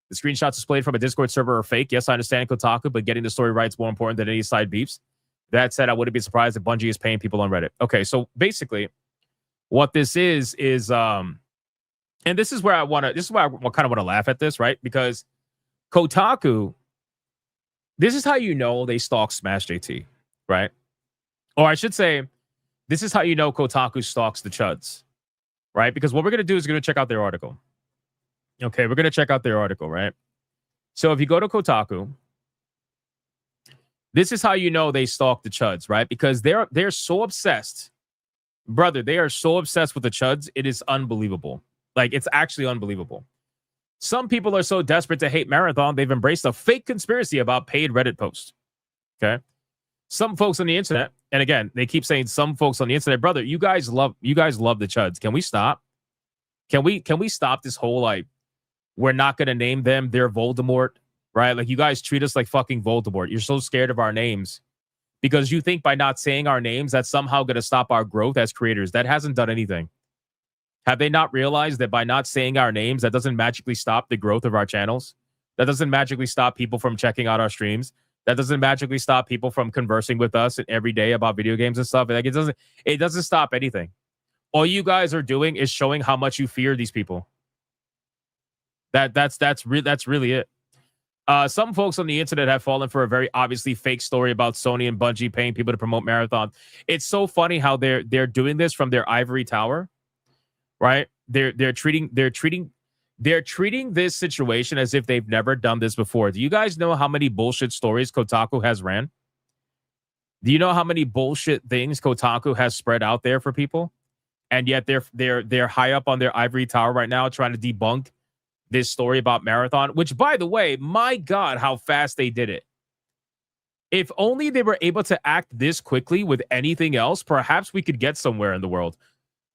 The screenshots displayed from a Discord server are fake. Yes, I understand Kotaku, but getting the story right is more important than any side beefs. That said, I wouldn't be surprised if Bungie is paying people on Reddit. Okay, so basically, what this is, and this is where I want to, this is why I kind of want to laugh at this, right? Because Kotaku, this is how you know they stalk Smash JT, right? Or I should say, this is how you know Kotaku stalks the chuds, right? Because what we're going to do is going to check out their article. Okay, we're going to check out their article, right? So if you go to Kotaku, this is how you know they stalk the chuds, right? Because they're so obsessed. Brother, they are so obsessed with the chuds. It is unbelievable. Like, it's actually unbelievable. Some people are so desperate to hate Marathon, they've embraced a fake conspiracy about paid Reddit posts. Okay? Some folks on the internet, and again, they keep saying some folks on the internet, brother, you guys love the chuds. Can we stop? Can we stop this whole, like, we're not going to name them, they're Voldemort, right? Like, you guys treat us like fucking Voldemort. You're so scared of our names because you think by not saying our names, that's somehow going to stop our growth as creators. That hasn't done anything. Have they not realized that by not saying our names, that doesn't magically stop the growth of our channels? That doesn't magically stop people from checking out our streams. That doesn't magically stop people from conversing with us every day about video games and stuff. Like, it doesn't stop anything. All you guys are doing is showing how much you fear these people. That's really it. Some folks on the internet have fallen for a very obviously fake story about Sony and Bungie paying people to promote Marathon. It's so funny how they're doing this from their ivory tower, right? They're treating this situation as if they've never done this before. Do you guys know how many bullshit stories Kotaku has ran? Do you know how many bullshit things Kotaku has spread out there for people? And yet they're high up on their ivory tower right now trying to debunk this story about Marathon, which, by the way, my God, how fast they did it. If only they were able to act this quickly with anything else, perhaps we could get somewhere in the world.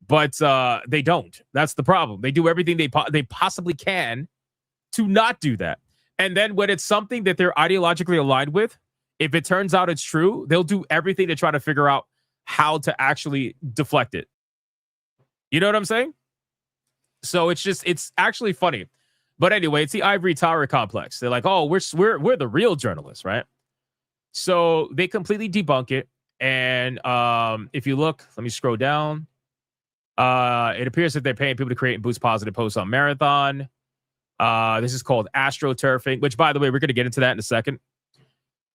But they don't. That's the problem. They do everything they possibly can to not do that. And then when it's something that they're ideologically aligned with, if it turns out it's true, they'll do everything to try to figure out how to actually deflect it. You know what I'm saying? So it's actually funny. But anyway, it's the ivory tower complex. They're like, oh, we're the real journalists, right? So they completely debunk it. And if you look, let me scroll down. It appears that they're paying people to create and boost positive posts on Marathon. This is called astroturfing, which, by the way, we're going to get into that in a second.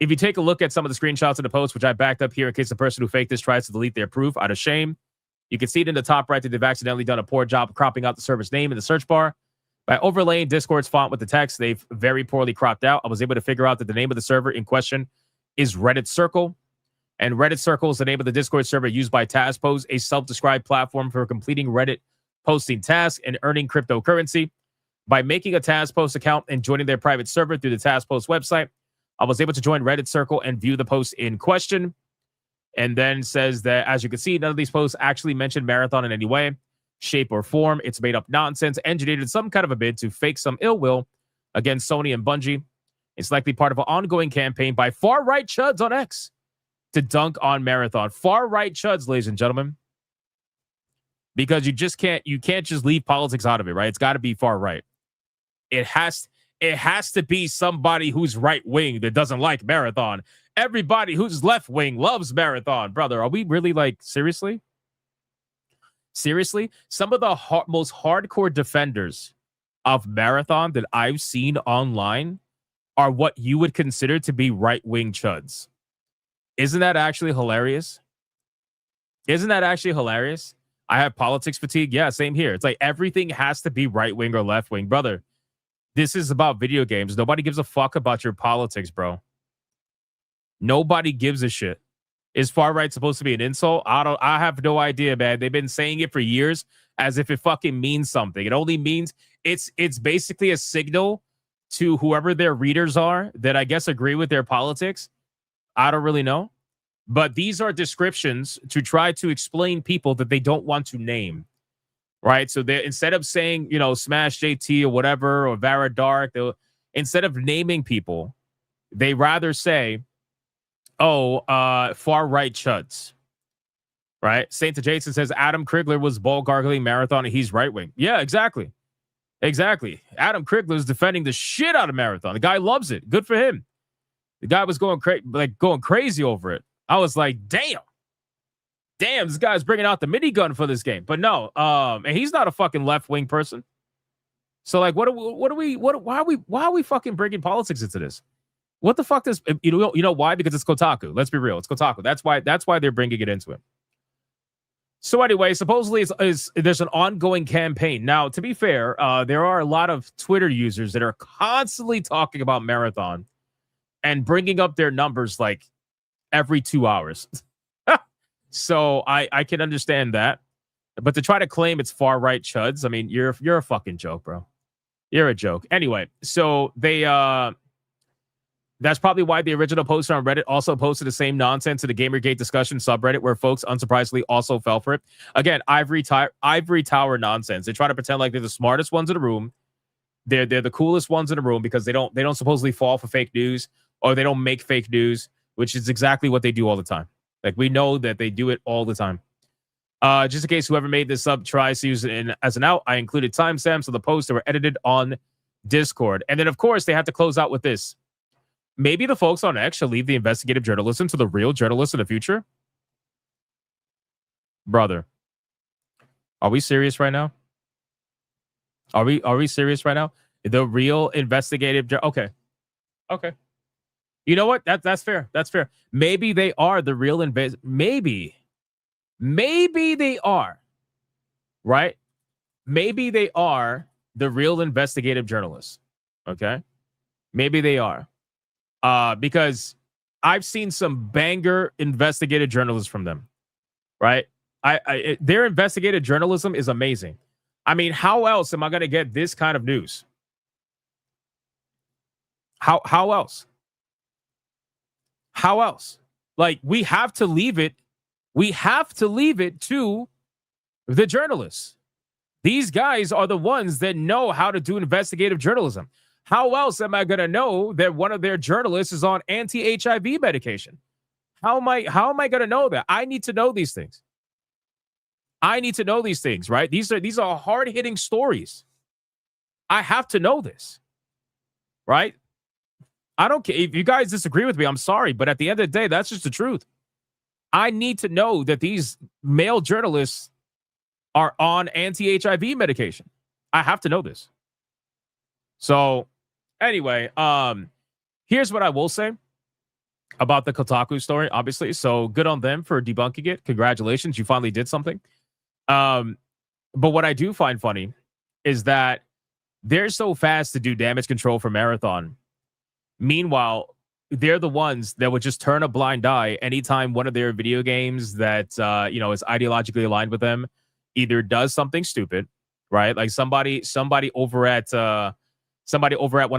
If you take a look at some of the screenshots of the post, which I backed up here in case the person who faked this tries to delete their proof out of shame, you can see it in the top right that they've accidentally done a poor job of cropping out the server's name in the search bar. By overlaying Discord's font with the text, they've very poorly cropped out. I was able to figure out that the name of the server in question is Reddit Circle. And Reddit Circle is the name of the Discord server used by TazPost, a self-described platform for completing Reddit posting tasks and earning cryptocurrency. By making a TazPost account and joining their private server through the TazPost website, I was able to join Reddit Circle and view the post in question. And then says that, as you can see, none of these posts actually mention Marathon in any way, shape, or form. It's made up nonsense, engineered in some kind of a bid to fake some ill will against Sony and Bungie. It's likely part of an ongoing campaign by far-right chuds on X to dunk on Marathon. Far right chuds, ladies and gentlemen. Because you can't just leave politics out of it, right? It's got to be far right. It has to be somebody who's right wing that doesn't like Marathon. Everybody who's left wing loves Marathon. Brother, are we really like seriously? Seriously? Some of the most hardcore defenders of Marathon that I've seen online are what you would consider to be right wing chuds. Isn't that actually hilarious? Isn't that actually hilarious? I have politics fatigue. Yeah, same here. It's like everything has to be right wing or left wing. Brother, this is about video games. Nobody gives a fuck about your politics, bro. Nobody gives a shit. Is far right supposed to be an insult? I have no idea, man. They've been saying it for years as if it fucking means something. It only means it's basically a signal to whoever their readers are that I guess agree with their politics. I don't really know. But these are descriptions to try to explain people that they don't want to name, right? So they instead of saying, Smash JT or whatever, or Vara Dark, instead of naming people, they rather say, far right chuds, right? Saint to Jason says Adam Krigler was ball gargling Marathon and he's right wing. Yeah, exactly. Exactly. Adam Krigler is defending the shit out of Marathon. The guy loves it. Good for him. The guy was going crazy over it. I was like, damn, this guy's bringing out the minigun for this game. But no, and he's not a fucking left wing person. So like, why are we fucking bringing politics into this? What the fuck does you know why? Because it's Kotaku. Let's be real, it's Kotaku. That's why they're bringing it into it. So anyway, supposedly there's an ongoing campaign. Now, to be fair, there are a lot of Twitter users that are constantly talking about Marathon and bringing up their numbers like every 2 hours. So I can understand that. But to try to claim it's far right chuds, I mean, you're a fucking joke, bro. You're a joke. Anyway, so they that's probably why the original poster on Reddit also posted the same nonsense to the Gamergate discussion subreddit, where folks unsurprisingly also fell for it. Again, ivory tower nonsense. They try to pretend like they're the smartest ones in the room. They're the coolest ones in the room because they don't supposedly fall for fake news, or they don't make fake news, which is exactly what they do all the time. Like, we know that they do it all the time. Just in case whoever made this sub tries to use it as an out, I included timestamps of the posts that were edited on Discord. And then, of course, they have to close out with this. Maybe the folks on X should leave the investigative journalism to the real journalists in the future. Brother, are we serious right now? Are we serious right now? The real investigative... Okay. You know what? That's fair. That's fair. Maybe they are the real Maybe they are. Right? Maybe they are the real investigative journalists. Okay? Maybe they are. Because I've seen some banger investigative journalists from them. Right? Their investigative journalism is amazing. I mean, how else am I going to get this kind of news? How else? How else? Like, we have to leave it to the journalists. These guys are the ones that know how to do investigative journalism. How else am I going to know that one of their journalists is on anti-HIV medication? How am I going to know that? I need to know these things. Right? These are hard-hitting stories. I have to know this. Right? I don't care if you guys disagree with me. I'm sorry, but at the end of the day, that's just the truth. I need to know that these male journalists are on anti-HIV medication. I have to know this. So, anyway, here's what I will say about the Kotaku story, obviously. So, good on them for debunking it. Congratulations, you finally did something. But what I do find funny is that they're so fast to do damage control for Marathon. Meanwhile, they're the ones that would just turn a blind eye anytime one of their video games that is ideologically aligned with them either does something stupid, right? Like somebody over at one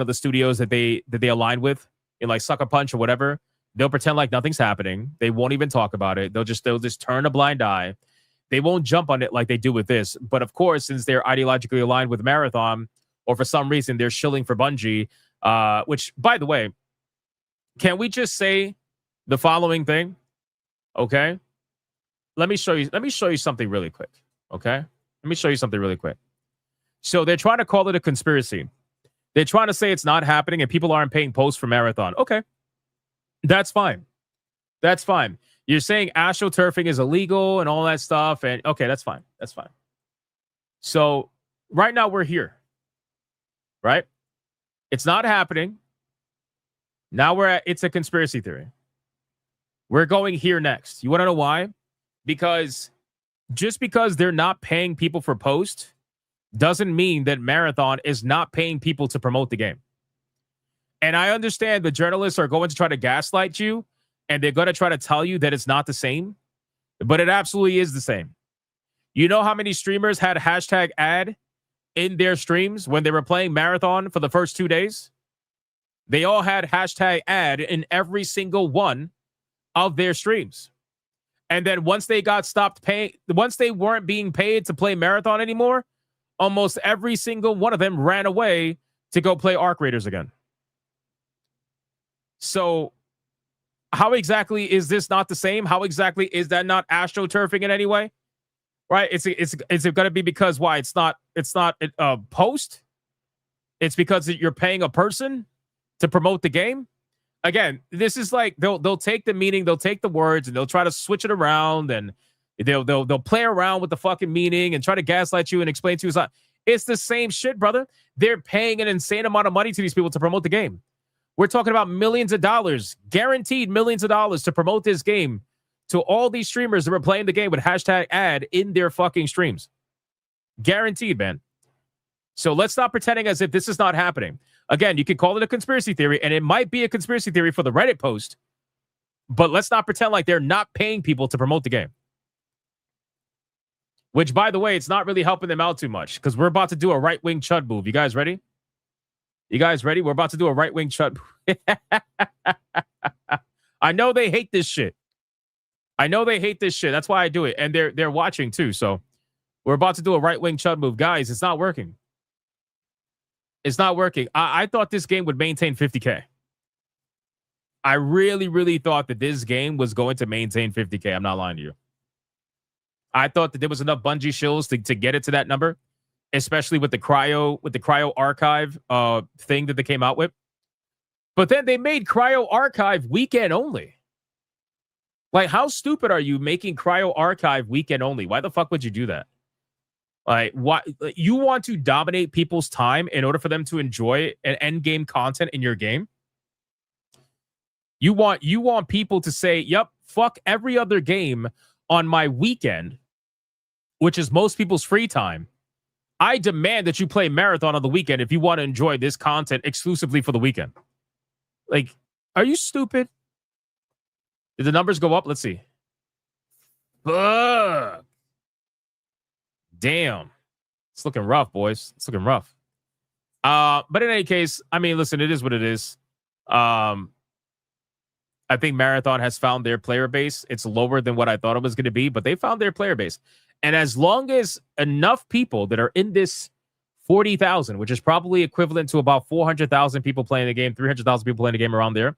of the studios that they align with, in like Sucker Punch or whatever. They'll pretend like nothing's happening. They won't even talk about it. They'll just turn a blind eye. They won't jump on it like they do with this. But of course, since they're ideologically aligned with Marathon, or for some reason they're shilling for Bungie. Which, by the way, can we just say the following thing? Okay? Let me show you something really quick. Okay? Let me show you something really quick. So they're trying to call it a conspiracy. They're trying to say it's not happening and people aren't paying posts for Marathon. Okay. That's fine. That's fine. You're saying astroturfing is illegal and all that stuff. And okay, that's fine. That's fine. So right now we're here. Right? It's not happening. Now it's a conspiracy theory. We're going here next. You want to know why? Because just because they're not paying people for posts doesn't mean that Marathon is not paying people to promote the game. And I understand the journalists are going to try to gaslight you and they're going to try to tell you that it's not the same, but it absolutely is the same. You know how many streamers had hashtag ad in their streams when they were playing Marathon for the first 2 days? They all had hashtag ad in every single one of their streams. And then once they got stopped paying, once they weren't being paid to play Marathon anymore, almost every single one of them ran away to go play Arc Raiders again. So how exactly is this not the same? How exactly is that not astroturfing in any way? Right? It's going to be because why? It's not a post. It's because you're paying a person to promote the game. Again, this is like they'll take the meaning, they'll take the words, and they'll try to switch it around, and they'll play around with the fucking meaning and try to gaslight you and explain to you it's the same shit, brother. They're paying an insane amount of money to these people to promote the game. We're talking about millions of dollars, guaranteed millions of dollars to promote this game to all these streamers that were playing the game with hashtag ad in their fucking streams. Guaranteed, man. So let's stop pretending as if this is not happening. Again, you can call it a conspiracy theory, and it might be a conspiracy theory for the Reddit post, but let's not pretend like they're not paying people to promote the game. Which, by the way, it's not really helping them out too much because we're about to do a right-wing chud move. You guys ready? You guys ready? We're about to do a right-wing chud move. I know they hate this shit. I know they hate this shit. That's why I do it. And they're watching too. So we're about to do a right-wing chud move. Guys, it's not working. It's not working. I thought this game would maintain 50K. I really, really thought that this game was going to maintain 50K. I'm not lying to you. I thought that there was enough Bungie shills to get it to that number, especially with the cryo archive thing that they came out with. But then they made cryo archive weekend only. Like, how stupid are you making cryo archive weekend only? Why the fuck would you do that? Like, what, you want to dominate people's time in order for them to enjoy an end game content in your game? You want people to say, "Yep, fuck every other game on my weekend," which is most people's free time. I demand that you play Marathon on the weekend if you want to enjoy this content exclusively for the weekend. Like, are you stupid? Did the numbers go up? Let's see. Fuck. Damn. It's looking rough, boys. It's looking rough. But in any case, I mean, listen, it is what it is. I think Marathon has found their player base. It's lower than what I thought it was going to be, but they found their player base. And as long as enough people that are in this 40,000, which is probably equivalent to about 400,000 people playing the game, 300,000 people playing the game around there.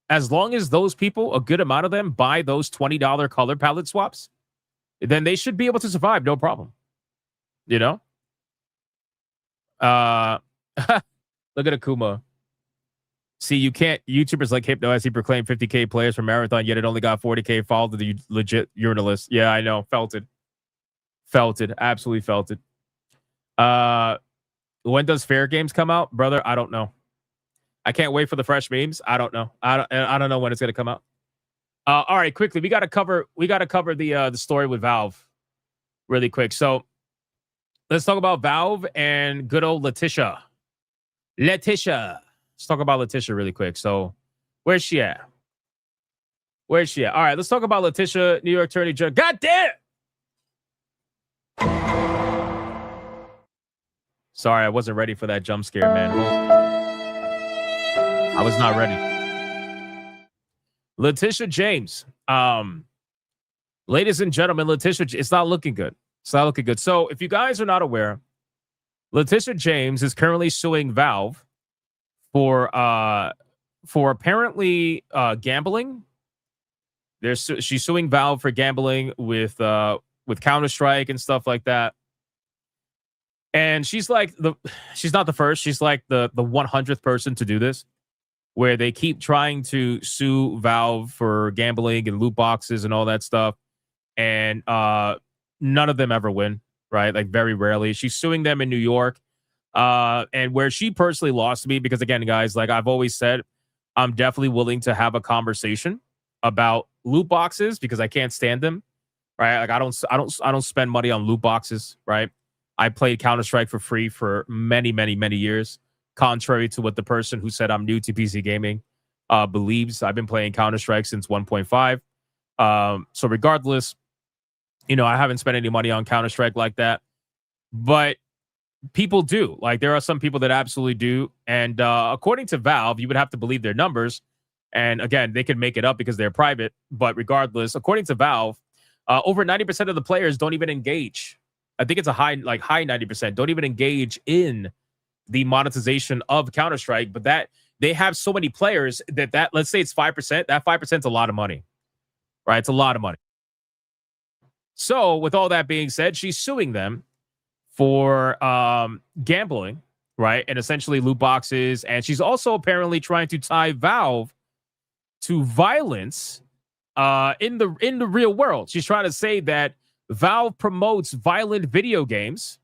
As long as those people, a good amount of them, buy those $20 color palette swaps, then they should be able to survive, no problem. You know? Look at Akuma. See, you can't. YouTubers like Hypno, as he proclaimed 50K players for Marathon, yet it only got 40K. Followed to the legit urinalist. Yeah, I know. Felt it. Absolutely felt it. When does Fair Games come out, brother? I don't know. I can't wait for the fresh memes. I don't know. I don't know when it's gonna come out. All right, quickly, we gotta cover the story with Valve really quick. So let's talk about Valve and good old Letitia. Let's talk about Letitia really quick. So where's she at? All right, let's talk about Letitia, New York Attorney General. God damn! Sorry, I wasn't ready for that jump scare, man. I was not ready. Letitia James. Ladies and gentlemen, Letitia, it's not looking good. So if you guys are not aware, Letitia James is currently suing Valve for apparently gambling She's suing Valve for gambling with Counter-Strike and stuff like that. And she's not the first. She's like the 100th person to do this, where they keep trying to sue Valve for gambling and loot boxes and all that stuff. And none of them ever win, right? Like very rarely. She's suing them in New York. And where she personally lost to me, because again, guys, like I've always said, I'm definitely willing to have a conversation about loot boxes because I can't stand them, right? Like I don't spend money on loot boxes, right? I played Counter-Strike for free for many, many, many years, contrary to what the person who said I'm new to PC gaming believes. I've been playing Counter-Strike since 1.5. So regardless, I haven't spent any money on Counter-Strike like that. But people do. Like, there are some people that absolutely do. And according to Valve, you would have to believe their numbers. And again, they could make it up because they're private. But regardless, according to Valve, over 90% of the players don't even engage. I think it's a high 90%, don't even engage in the monetization of Counter-Strike, but that they have so many players that let's say it's 5%, that 5% is a lot of money, right? It's a lot of money. So with all that being said, she's suing them for gambling, right? And essentially loot boxes. And she's also apparently trying to tie Valve to violence in the real world. She's trying to say that Valve promotes violent video games,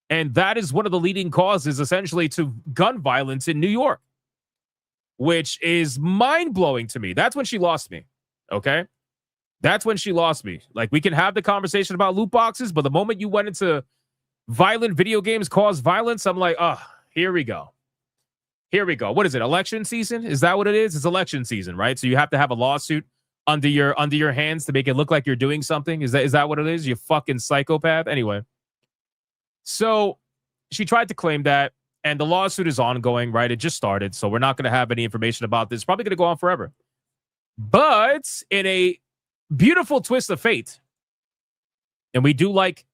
and that is one of the leading causes, essentially, to gun violence in New York, which is mind-blowing to me. That's when she lost me, okay? That's when she lost me. Like, we can have the conversation about loot boxes, but the moment you went into violent video games cause violence, I'm like, oh, here we go. Here we go. What is it, election season? Is that what it is? It's election season, right? So you have to have a lawsuit under your hands to make it look like you're doing something. Is that what it is? You fucking psychopath. Anyway, so she tried to claim that, and the lawsuit is ongoing, right? It just started, so we're not going to have any information about this. It's probably going to go on forever. But in a beautiful twist of fate, and we do like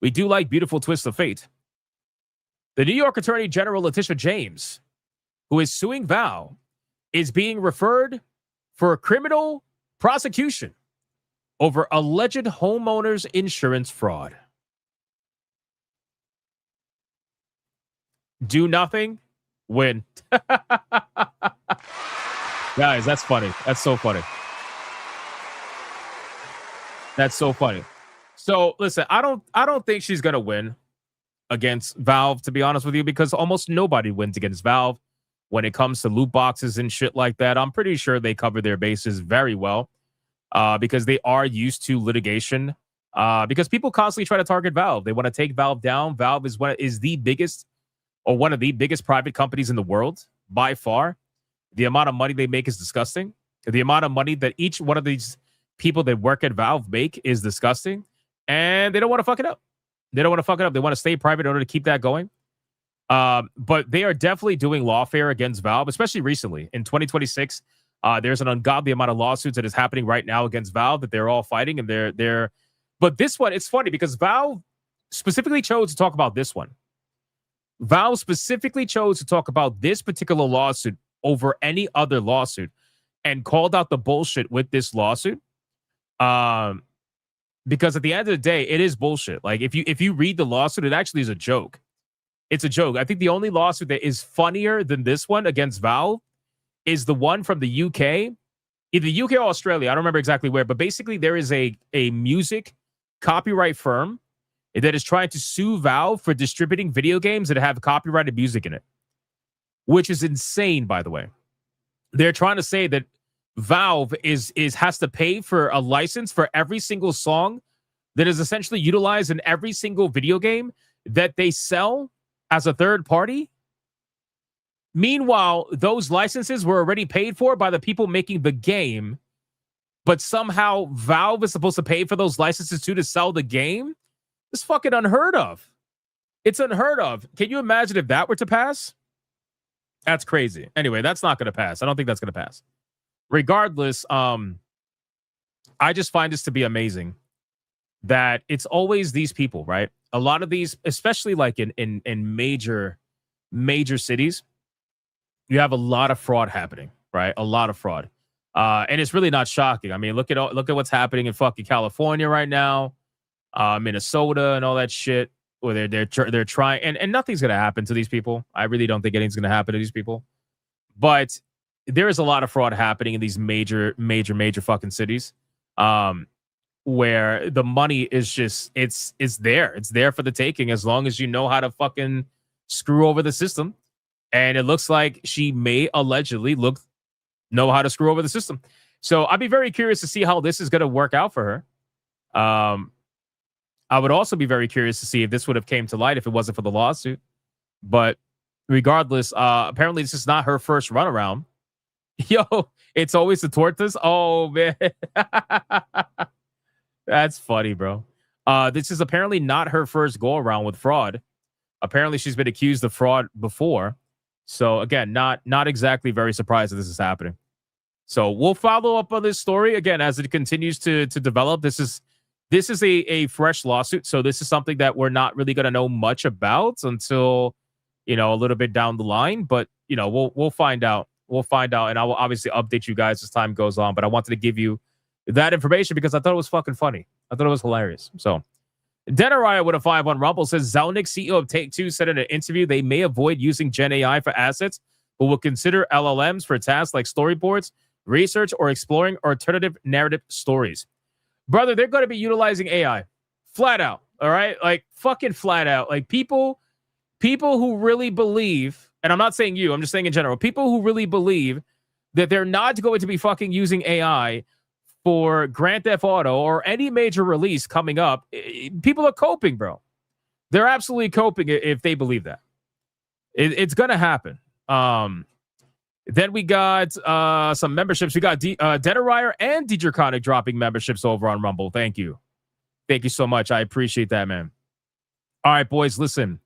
beautiful twists of fate, the New York Attorney General Letitia James, who is suing Valve, is being referred for a criminal prosecution over alleged homeowners insurance fraud. Do nothing, win. Guys, that's funny. That's so funny. That's so funny. So listen, I don't think she's gonna win against Valve, to be honest with you, because almost nobody wins against Valve when it comes to loot boxes and shit like that. I'm pretty sure they cover their bases very well because they are used to litigation. Because people constantly try to target Valve. They want to take Valve down. Valve is one of the biggest private companies in the world by far. The amount of money they make is disgusting. The amount of money that each one of these people that work at Valve make is disgusting. And they don't want to fuck it up. They don't want to fuck it up. They want to stay private in order to keep that going. But they are definitely doing lawfare against Valve, especially recently. In 2026, there's an ungodly amount of lawsuits that is happening right now against Valve that they're all fighting. And they're but this one, it's funny because Valve specifically chose to talk about this one. Valve specifically chose to talk about this particular lawsuit over any other lawsuit and called out the bullshit with this lawsuit. Because at the end of the day, it is bullshit. Like if you read the lawsuit, it actually is a joke. It's a joke. I think the only lawsuit that is funnier than this one against Valve is the one from the UK, either UK or Australia. I don't remember exactly where, but basically there is a music copyright firm that is trying to sue Valve for distributing video games that have copyrighted music in it, which is insane, by the way. They're trying to say that Valve has to pay for a license for every single song that is essentially utilized in every single video game that they sell as a third party. Meanwhile, those licenses were already paid for by the people making the game, but somehow Valve is supposed to pay for those licenses too to sell the game. It's fucking unheard of. It's unheard of. Can you imagine if that were to pass? That's crazy. Anyway, that's not going to pass. I don't think that's going to pass. Regardless, I just find this to be amazing that it's always these people, right? A lot of these, especially like in major cities, you have a lot of fraud happening, right? A lot of fraud. And it's really not shocking. I mean, look at what's happening in fucking California right now, Minnesota, and all that shit. Where they're trying, and nothing's gonna happen to these people. I really don't think anything's gonna happen to these people. But there is a lot of fraud happening in these major fucking cities, where the money is just it's there for the taking as long as you know how to fucking screw over the system. And it looks like she may allegedly know how to screw over the system. So I'd be very curious to see how this is going to work out for her. I would also be very curious to see if this would have came to light if it wasn't for the lawsuit. But regardless, apparently this is not her first runaround. Yo, it's always the tortas. Oh, man. That's funny, bro. This is apparently not her first go-around with fraud. Apparently she's been accused of fraud before. So, again, not exactly very surprised that this is happening. So we'll follow up on this story, again, as it continues to develop. This is a fresh lawsuit, so this is something that we're not really going to know much about until, a little bit down the line. But, we'll find out. We'll find out, and I will obviously update you guys as time goes on. But I wanted to give you that information because I thought it was fucking funny. I thought it was hilarious. So, Denariah with a 5 on Rumble says, Zelnick, CEO of Take-Two, said in an interview they may avoid using Gen AI for assets, but will consider LLMs for tasks like storyboards, research, or exploring alternative narrative stories. Brother, they're going to be utilizing AI. Flat out. All right? Like, fucking flat out. Like, people who really believe, and I'm not saying you, I'm just saying in general, people who really believe that they're not going to be fucking using AI for Grand Theft Auto or any major release coming up, people are coping, bro. They're absolutely coping if they believe that. It's going to happen. Then we got some memberships. We got Denariah and Draconic dropping memberships over on Rumble. Thank you. Thank you so much. I appreciate that, man. All right, boys, listen.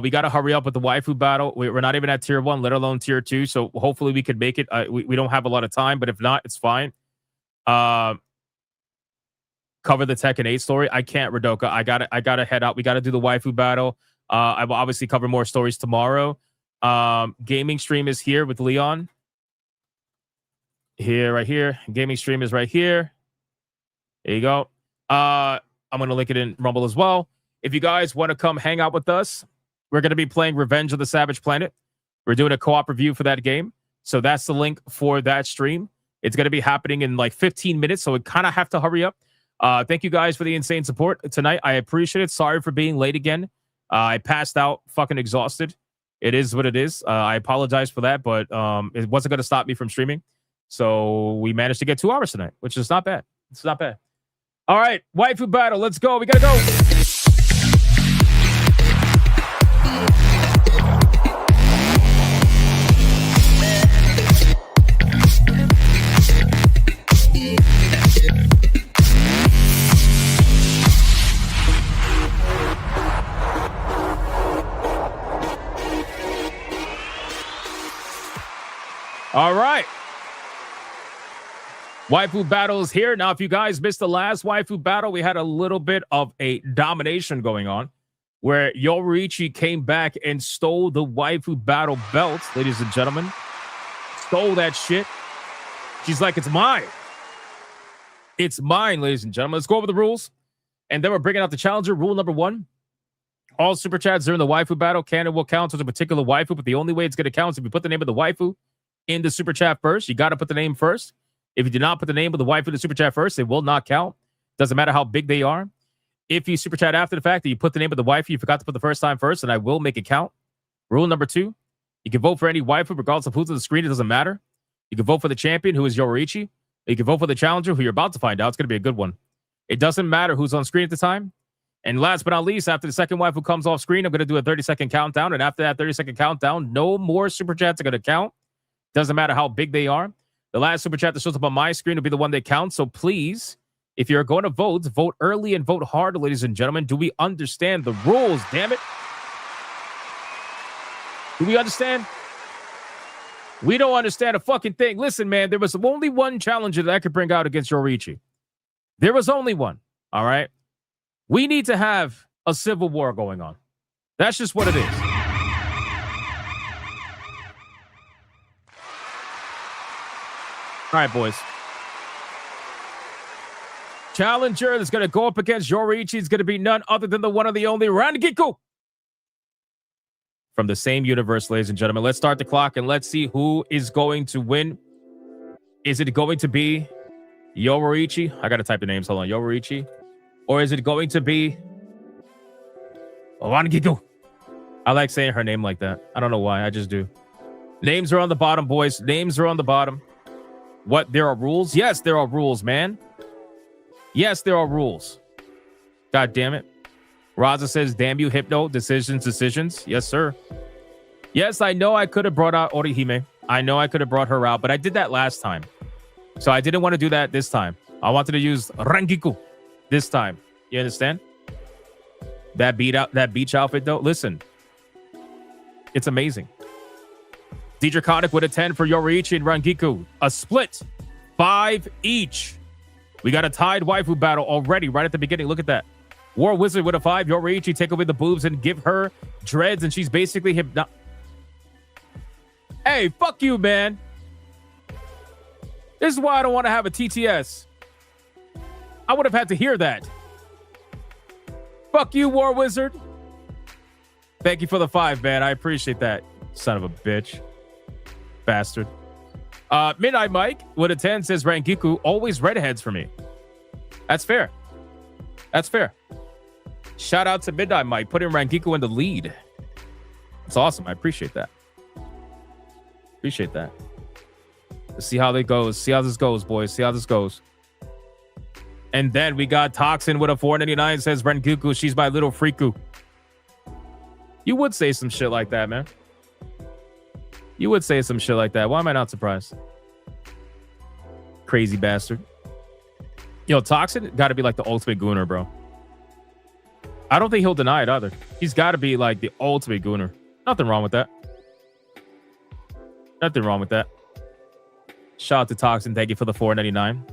We got to hurry up with the waifu battle. We're not even at tier 1, let alone tier 2. So hopefully we can make it. We don't have a lot of time, but if not, it's fine. Cover the Tekken 8 story. I can't, Radoka. I gotta head out. We got to do the waifu battle. I will obviously cover more stories tomorrow. Gaming stream is here with Leon. Right here. Gaming stream is right here. There you go. I'm going to link it in Rumble as well. If you guys want to come hang out with us, we're going to be playing Revenge of the Savage Planet. We're doing a co-op review for that game. So that's the link for that stream. It's going to be happening in like 15 minutes. So we kind of have to hurry up. Thank you guys for the insane support tonight. I appreciate it. Sorry for being late again. I passed out fucking exhausted. It is what it is. I apologize for that, but it wasn't going to stop me from streaming. So we managed to get 2 hours tonight, which is not bad. It's not bad. All right, waifu battle. Let's go. We got to go. All right. Waifu battle is here. Now, if you guys missed the last waifu battle, we had a little bit of a domination going on where Yoruichi came back and stole the waifu battle belt, ladies and gentlemen. Stole that shit. She's like, it's mine. It's mine, ladies and gentlemen. Let's go over the rules. And then we're bringing out the challenger. Rule number 1. All super chats during the waifu battle can will count as a particular waifu, but the only way it's going to count is if you put the name of the waifu in the super chat first. You got to put the name first. If you do not put the name of the waifu in the super chat first, it will not count. Doesn't matter how big they are. If you super chat after the fact that you put the name of the waifu you forgot to put the first time first, then I will make it count. Rule number 2, you can vote for any waifu regardless of who's on the screen. It doesn't matter. You can vote for the champion, who is Yoruichi. You can vote for the challenger, who you're about to find out. It's going to be a good one. It doesn't matter who's on screen at the time. And last but not least, after the second waifu comes off screen, I'm going to do a 30-second countdown. And after that 30-second countdown, no more super chats are going to count. Doesn't matter how big they are. The last super chat that shows up on my screen will be the one that counts. So please, if you're going to vote early and vote hard, ladies and gentlemen. Do we understand the rules, damn it? Do we understand? We don't understand a fucking thing. Listen, man, there was only one challenger that I could bring out against Yoruichi. There was only one, all right? We need to have a civil war going on. That's just what it is. All right, boys. Challenger is going to go up against Yoriichi. Is going to be none other than the one and the only Rangiku. From the same universe, ladies and gentlemen. Let's start the clock and let's see who is going to win. Is it going to be Yoriichi? I got to type the names. Hold on. Yoriichi. Or is it going to be Rangiku? I like saying her name like that. I don't know why. I just do. Names are on the bottom, boys. Names are on the bottom. What? There are rules? Yes, there are rules, man. Yes, there are rules. God damn it. Raza says, damn you, Hypno. Decisions. Yes, sir. Yes, I know I could have brought out Orihime. I know I could have brought her out, but I did that last time. So I didn't want to do that this time. I wanted to use Rangiku this time. You understand? That beach outfit, though. Listen. It's amazing. D-Draconic with a 10 for Yoriichi and Rangiku. A split. 5 each. We got a tied waifu battle already right at the beginning. Look at that. War Wizard with a 5. Yoriichi take away the boobs and give her dreads, and she's basically hypnotic. Hey, fuck you, man. This is why I don't want to have a TTS. I would have had to hear that. Fuck you, War Wizard. Thank you for the 5, man. I appreciate that. Son of a bitch. Bastard. Midnight Mike with a 10 says Rangiku always redheads for me. That's fair. That's fair. Shout out to Midnight Mike putting Rangiku in the lead. It's awesome. I appreciate that. Appreciate that. Let's see how it goes. See how this goes, boys. See how this goes. And then we got Toxin with a 499 says Rangiku, she's my little freaku. You would say some shit like that, man. You would say some shit like that. Why am I not surprised? Crazy bastard. Yo, Toxin got to be like the ultimate gooner, bro. I don't think he'll deny it either. He's got to be like the ultimate gooner. Nothing wrong with that. Nothing wrong with that. Shout out to Toxin. Thank you for the 499.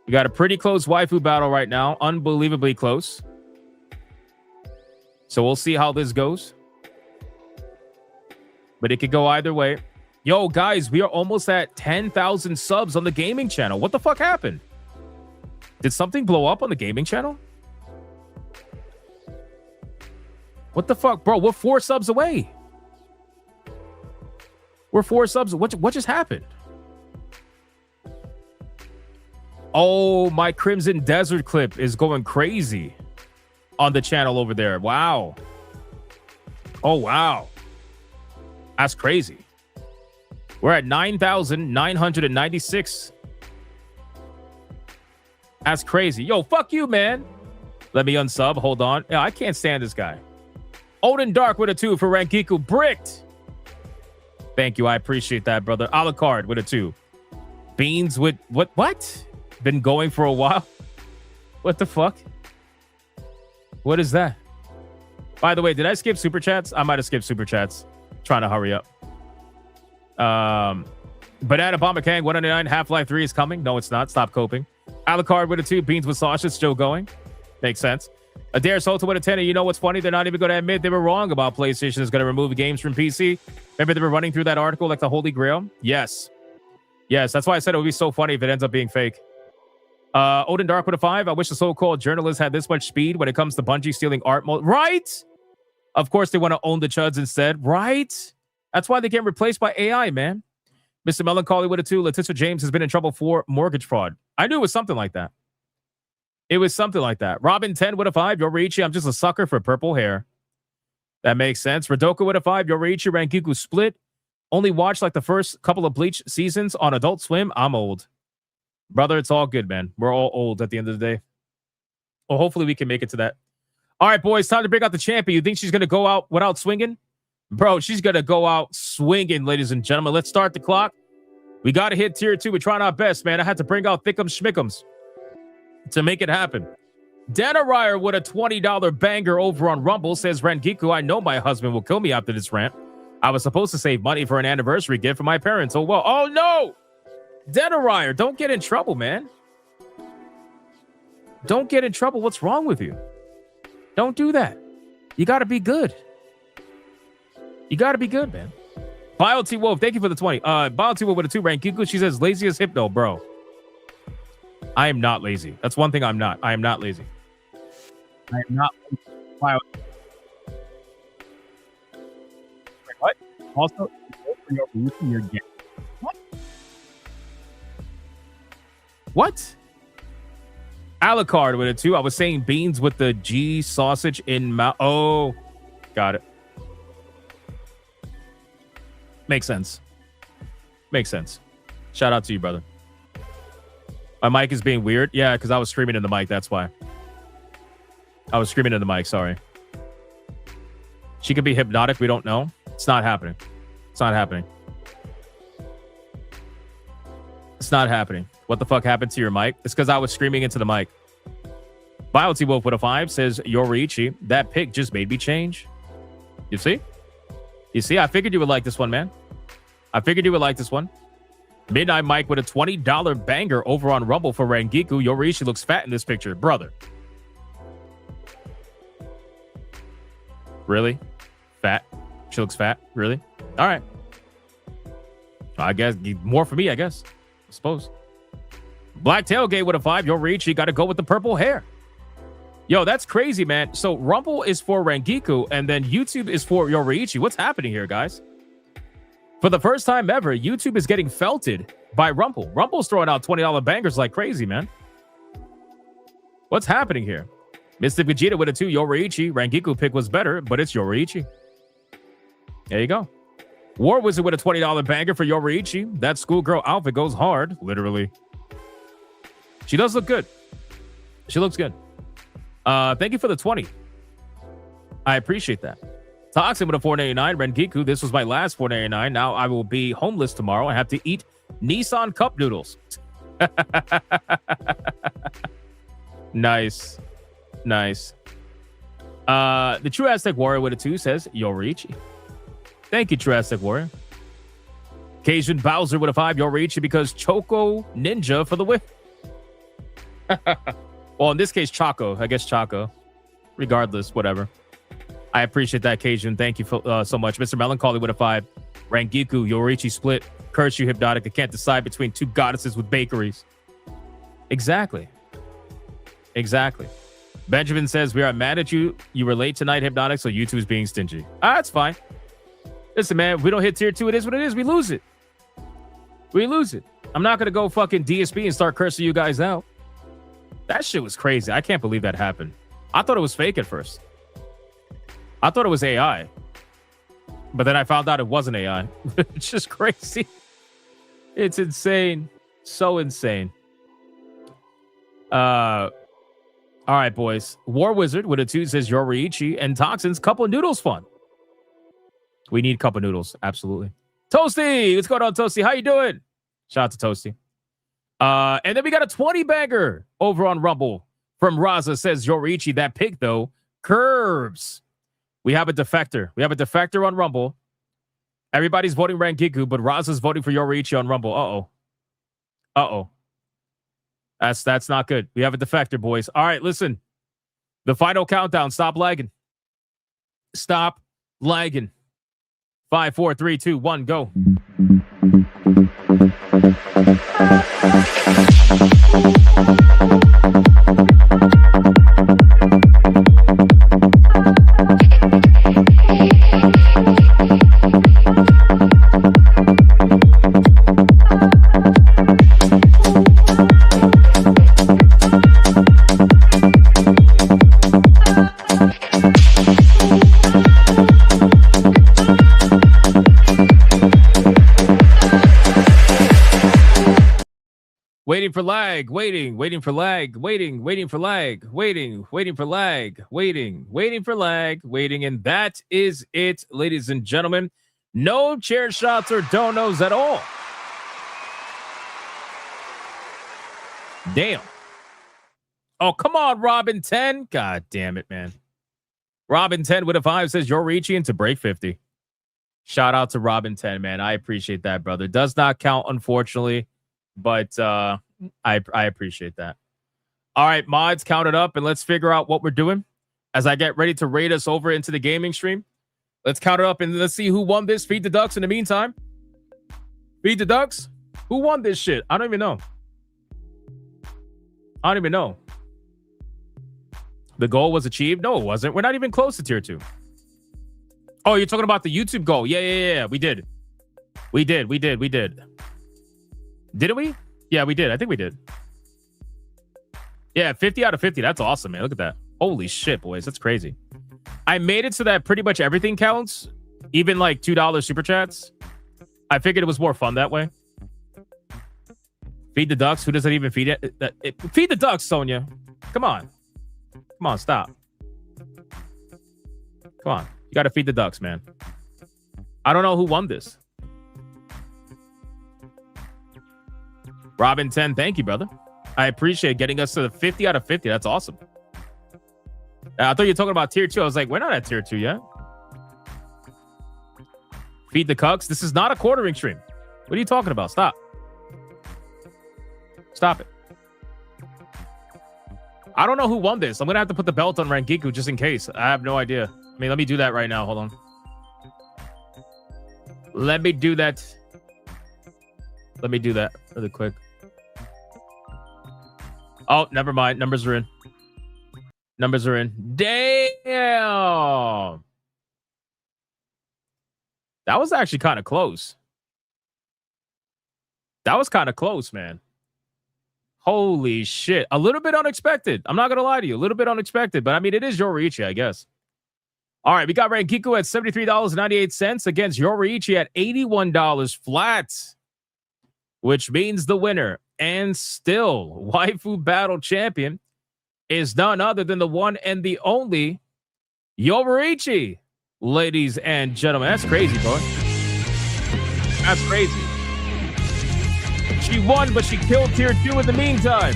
We got a pretty close waifu battle right now. Unbelievably close. So we'll see how this goes. But it could go either way. Yo, guys, we are almost at 10,000 subs on the gaming channel. What the fuck happened? Did something blow up on the gaming channel? What the fuck? Bro, we're 4 subs away. We're 4 subs. What just happened? Oh, my Crimson Desert clip is going crazy on the channel over there. Wow. Oh, wow. That's crazy. We're at 9,996. That's crazy. Yo, fuck you, man. Let me unsub. Hold on. Yeah, I can't stand this guy. Odin Dark with a 2 for Rangiku. Bricked. Thank you. I appreciate that, brother. Alucard with a 2. Beans with what? Been going for a while. What the fuck? What is that? By the way, did I skip super chats? I might have skipped super chats. Trying to hurry up. Banana Bomber Kang 199. Half-Life 3 is coming. No, it's not. Stop coping. Alucard with a 2. Beans with Sasha still going. Makes sense. Adair Solta with a 10. And you know what's funny? They're not even going to admit they were wrong about PlayStation is going to remove games from PC. Remember they were running through that article like the Holy Grail? Yes. Yes, that's why I said it would be so funny if it ends up being fake. Odin Dark with a 5. I wish the so-called journalists had this much speed when it comes to Bungie stealing art mode. Right? Of course, they want to own the chuds instead. Right? That's why they get replaced by AI, man. Mr. Melancholy with a 2. Letitia James has been in trouble for mortgage fraud. I knew it was something like that. It was something like that. Robin 10 with a 5. Yoriichi, I'm just a sucker for purple hair. That makes sense. Radoka with a 5. Yoriichi, Rangiku split. Only watched like the first couple of Bleach seasons on Adult Swim. I'm old. Brother, it's all good, man. We're all old at the end of the day. Well, hopefully we can make it to that. All right, boys, time to bring out the champion. You think she's going to go out without swinging? Bro, she's going to go out swinging, ladies and gentlemen. Let's start the clock. We got to hit tier 2. We're trying our best, man. I had to bring out Thickums Schmickums to make it happen. Dana Ryer with a $20 banger over on Rumble says, Rangiku, I know my husband will kill me after this rant. I was supposed to save money for an anniversary gift for my parents. Oh, well. Oh, no. Dana Ryer, don't get in trouble, man. Don't get in trouble. What's wrong with you? Don't do that. You got to be good. You got to be good, man. Bio T Wolf, thank you for the 20. Bio T Wolf with a 2 rank. Kiku, she says lazy as Hypno, bro. I am not lazy. That's one thing I'm not. I am not lazy. I am not lazy. Bio. Wait, what? Also, your game. What? What? Alucard with a 2. I was saying beans with the G sausage in mouth. Oh, got it. Makes sense. Makes sense. Shout out to you, brother. My mic is being weird. Yeah, because I was screaming in the mic. That's why. I was screaming in the mic. Sorry. She could be hypnotic. We don't know. It's not happening. It's not happening. It's not happening. What the fuck happened to your mic? It's because I was screaming into the mic. Biology Wolf with a 5 says, Yoriichi, that pick just made me change. You see? You see? I figured you would like this one, man. I figured you would like this one. Midnight Mike with a $20 banger over on Rumble for Rangiku. Yoriichi looks fat in this picture. Brother. Really? Fat? She looks fat? Really? All right. I guess more for me, I guess. I suppose. Black Tailgate with a 5. Yoriichi got to go with the purple hair. Yo, that's crazy, man. So Rumble is for Rangiku, and then YouTube is for Yoriichi. What's happening here, guys? For the first time ever, YouTube is getting felted by Rumble. Rumble's throwing out $20 bangers like crazy, man. What's happening here? Mystic Vegeta with a 2. Yoriichi. Rangiku pick was better, but it's Yoriichi. There you go. War Wizard with a $20 banger for Yoriichi. That schoolgirl outfit goes hard, literally. She does look good. She looks good. Thank you for the 20. I appreciate that. Toxin with a $4.99. Rengiku, this was my last $4.99. Now I will be homeless tomorrow. I have to eat Nissan cup noodles. Nice. Nice. The True Aztec Warrior with a 2 says Yoriichi. Thank you, True Aztec Warrior. Cajun Bowser with a 5. Yoriichi because Choco Ninja for the win. Well, in this case, Choco. I guess Choco. Regardless, whatever. I appreciate that, Cajun. Thank you so much. Mr. Melancholy with a 5. Rangiku, Yoriichi split. Curse you, Hypnotic. I can't decide between two goddesses with bakeries. Exactly. Exactly. Benjamin says, we are mad at you. You were late tonight, Hypnotic, so YouTube is being stingy. That's fine. Listen, man, if we don't hit tier 2, it is what it is. We lose it. We lose it. I'm not going to go fucking DSP and start cursing you guys out. That shit was crazy. I can't believe that happened. I thought it was fake at first. I thought it was AI. But then I found out it wasn't AI. It's just crazy. It's insane. So insane. All right, boys. War Wizard with a 2 says Yoriichi and Toxins. Cup of noodles fun. We need cup of noodles. Absolutely. Toasty. What's going on, Toasty? How you doing? Shout out to Toasty. And then we got a 20 bagger over on Rumble from Raza says Yoriichi. That pig, though, curves. We have a defector. We have a defector on Rumble. Everybody's voting Rangiku, but Raza's voting for Yoriichi on Rumble. Uh-oh. Uh-oh. That's not good. We have a defector, boys. All right, listen. The final countdown. Stop lagging. Stop lagging. 5, 4, 3, 2, 1, go. Waiting for lag, waiting for lag, waiting for lag, waiting for lag, waiting for lag, and that is it, ladies and gentlemen. No chair shots or donos at all. Damn. Oh, come on, Robin 10. God damn it, man. Robin 10 with a 5 says Yoriichi into break 50. Shout out to Robin 10, man. I appreciate that, brother. Does not count, unfortunately. But I appreciate that. All right, mods, count it up, and let's figure out what we're doing as I get ready to raid us over into the gaming stream. Let's count it up and let's see who won this. Feed the ducks in the meantime. Feed the ducks. Who won this shit? I don't even know. I don't even know. The goal was achieved? No, it wasn't. We're not even close to tier 2. Oh, you're talking about the YouTube goal. Yeah. We did. We did. Didn't we? Yeah, we did. I think we did. Yeah, 50 out of 50. That's awesome, man. Look at that. Holy shit, boys. That's crazy. I made it so that pretty much everything counts. Even like $2 super chats. I figured it was more fun that way. Feed the ducks. Who doesn't even feed it? Feed the ducks, Sonia. Come on. Come on, stop. Come on. You got to feed the ducks, man. I don't know who won this. Robin 10, thank you, brother. I appreciate getting us to the 50 out of 50. That's awesome. I thought you were talking about tier 2. I was like, we're not at tier 2 yet. Feed the cucks. This is not a quartering stream. What are you talking about? Stop. Stop it. I don't know who won this. I'm going to have to put the belt on Rangiku just in case. I have no idea. I mean, let me do that right now. Hold on. Let me do that. Let me do that really quick. Oh, never mind. Numbers are in. Numbers are in. Damn. That was actually kind of close. That was kind of close, man. Holy shit. A little bit unexpected. I'm not going to lie to you. A little bit unexpected. But I mean, it is Yoriichi, I guess. All right. We got Rangiku at $73.98 against Yoriichi at $81 flat. Which means the winner and still Waifu Battle champion is none other than the one and the only Yoriichi. Ladies and gentlemen, that's crazy, boy. That's crazy. She won, but she killed tier 2 in the meantime.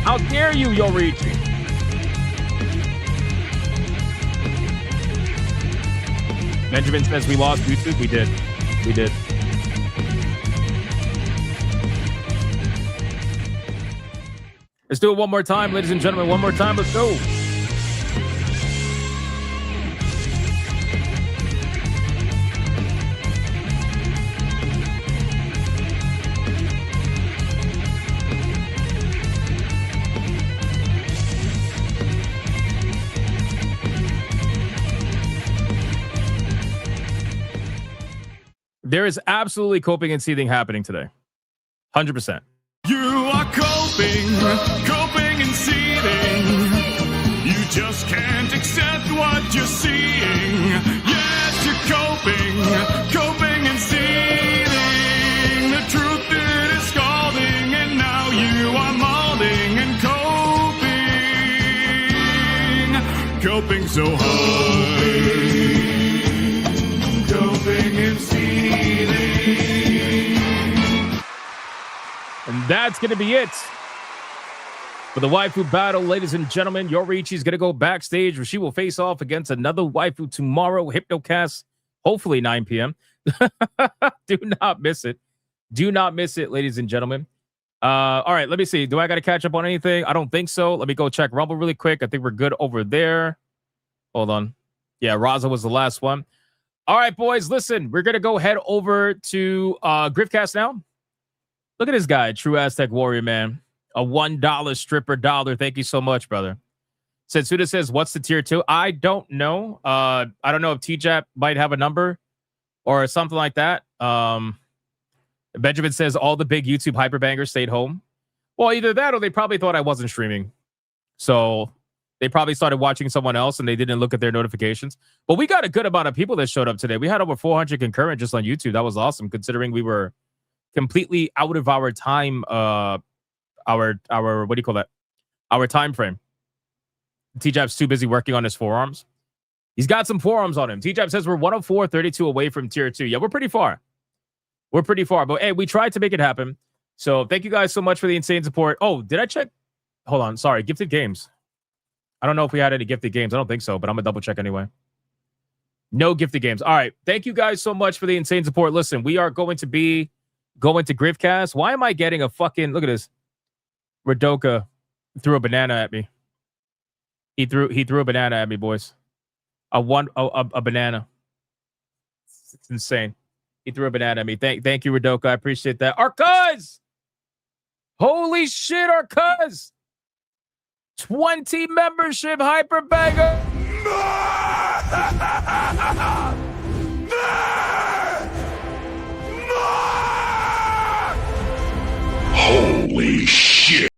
How dare you, Yoriichi? Benjamin says we lost YouTube. We did. We did. Let's do it one more time, ladies and gentlemen. One more time. Let's go. There is absolutely coping and seething happening today. 100%. You are coping and seething. You just can't accept what you're seeing. Yes, you're coping and seething. The truth it is scalding, and now you are molding and coping so hard. Coping and seething. And that's going to be it for the Waifu Battle, ladies and gentlemen. Yoriichi is going to go backstage where she will face off against another waifu tomorrow. Hypnocast, hopefully 9 p.m. Do not miss it. Do not miss it, ladies and gentlemen. All right, let me see. Do I got to catch up on anything? I don't think so. Let me go check Rumble really quick. I think we're good over there. Hold on. Yeah, Raza was the last one. All right, boys, listen. We're going to go head over to Griffcast now. Look at this guy, True Aztec Warrior, man. A $1 stripper dollar. Thank you so much, brother. Setsuda says, what's the tier 2? I don't know. I don't know if TJAP might have a number or something like that. Benjamin says, all the big YouTube hyperbangers stayed home. Well, either that or they probably thought I wasn't streaming. So they probably started watching someone else and they didn't look at their notifications. But we got a good amount of people that showed up today. We had over 400 concurrent just on YouTube. That was awesome, considering we were completely out of our time, our what do you call that? Our time frame. T-Jab's too busy working on his forearms. He's got some forearms on him. T-Jab says we're 104, 32 away from tier 2. Yeah, we're pretty far. We're pretty far. But hey, we tried to make it happen. So thank you guys so much for the insane support. Oh, did I check? Hold on. Sorry. Gifted games. I don't know if we had any gifted games. I don't think so, but I'm going to double check anyway. No gifted games. All right. Thank you guys so much for the insane support. Listen, we are going to be going to Griffcast. Why am I getting a fucking... Look at this. Radoka threw a banana at me. He threw a banana at me, boys. A banana. It's insane. He threw a banana at me. Thank you, Radoka. I appreciate that. Our cuz! Holy shit, our cuz! 20 membership hyper banger. Holy shit.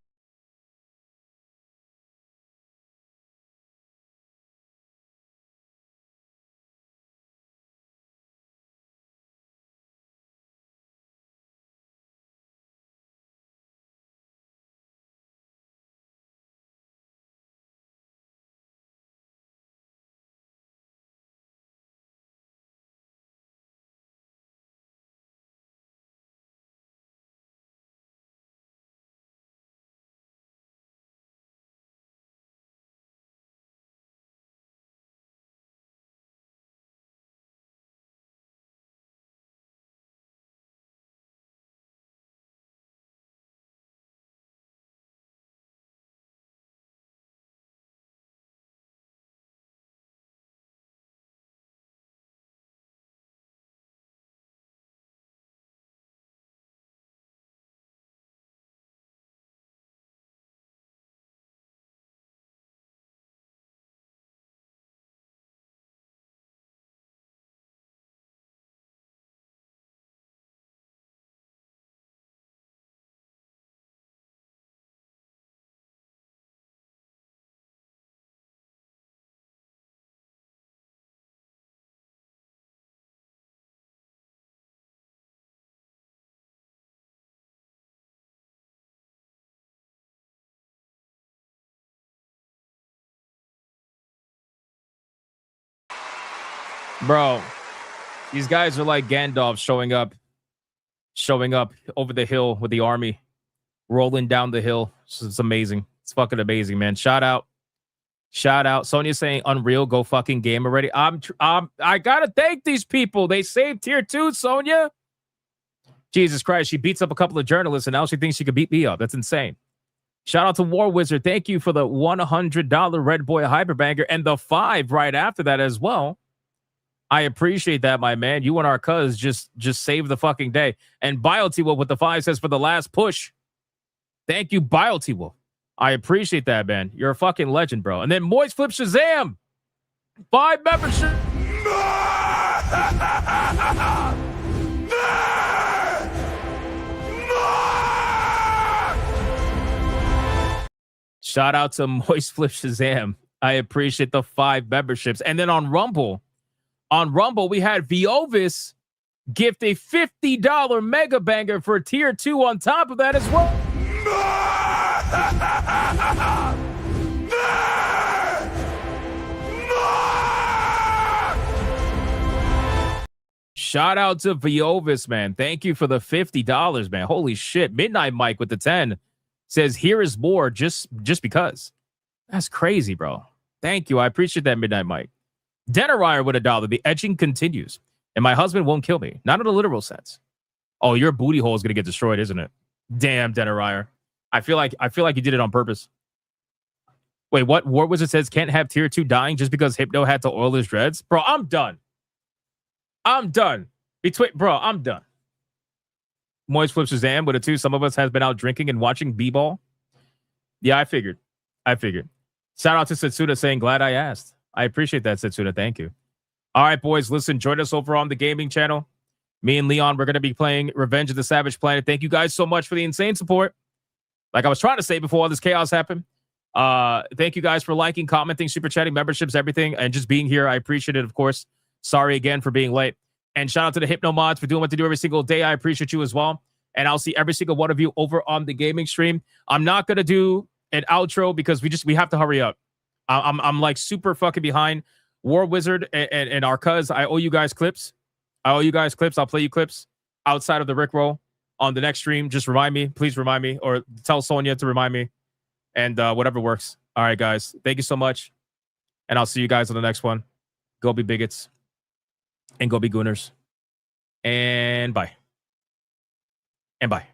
Bro, these guys are like Gandalf showing up over the hill with the army, rolling down the hill. It's amazing. It's fucking amazing, man. Shout out. Sonya saying Unreal, go fucking game already. I gotta thank these people. They saved tier 2, Sonya. Jesus Christ, she beats up a couple of journalists and now she thinks she could beat me up. That's insane. Shout out to War Wizard. Thank you for the $100 Red Boy Hyperbanger and the 5 right after that as well. I appreciate that, my man. You and our cuz just saved the fucking day. And BioT with the 5 says for the last push. Thank you, BioT. I appreciate that, man. You're a fucking legend, bro. And then Moist Flip Shazam. 5 membership. Shout out to Moist Flip Shazam. I appreciate the 5 memberships. And then on Rumble, we had Viovis gift a $50 mega banger for tier 2 on top of that as well. Shout out to Viovis, man. Thank you for the $50, man. Holy shit. Midnight Mike with the 10 says, here is more just because. That's crazy, bro. Thank you. I appreciate that, Midnight Mike. Denarier with $1. The edging continues. And my husband won't kill me. Not in a literal sense. Oh, your booty hole is going to get destroyed, isn't it? Damn, Denarier. I feel like you did it on purpose. Wait, what? War Wizard says can't have tier 2 dying just because Hypno had to oil his dreads? Bro, I'm done. I'm done. I'm done. Moist Flip Shazam with a 2. Some of us has been out drinking and watching B-ball. Yeah, I figured. Shout out to Setsuna saying, glad I asked. I appreciate that, Setsuna. Thank you. All right, boys, listen, join us over on the gaming channel. Me and Leon, we're going to be playing Revenge of the Savage Planet. Thank you guys so much for the insane support. Like I was trying to say before all this chaos happened. Thank you guys for liking, commenting, super chatting, memberships, everything, and just being here. I appreciate it, of course. Sorry again for being late. And shout out to the Hypno Mods for doing what they do every single day. I appreciate you as well. And I'll see every single one of you over on the gaming stream. I'm not going to do an outro because we have to hurry up. I'm like super fucking behind. War Wizard and our cuz, I owe you guys clips. I'll play you clips outside of the Rickroll on the next stream. Just remind me. Please remind me. Or tell Sonya to remind me. And whatever works. All right, guys. Thank you so much. And I'll see you guys on the next one. Go be bigots. And go be gooners. And bye.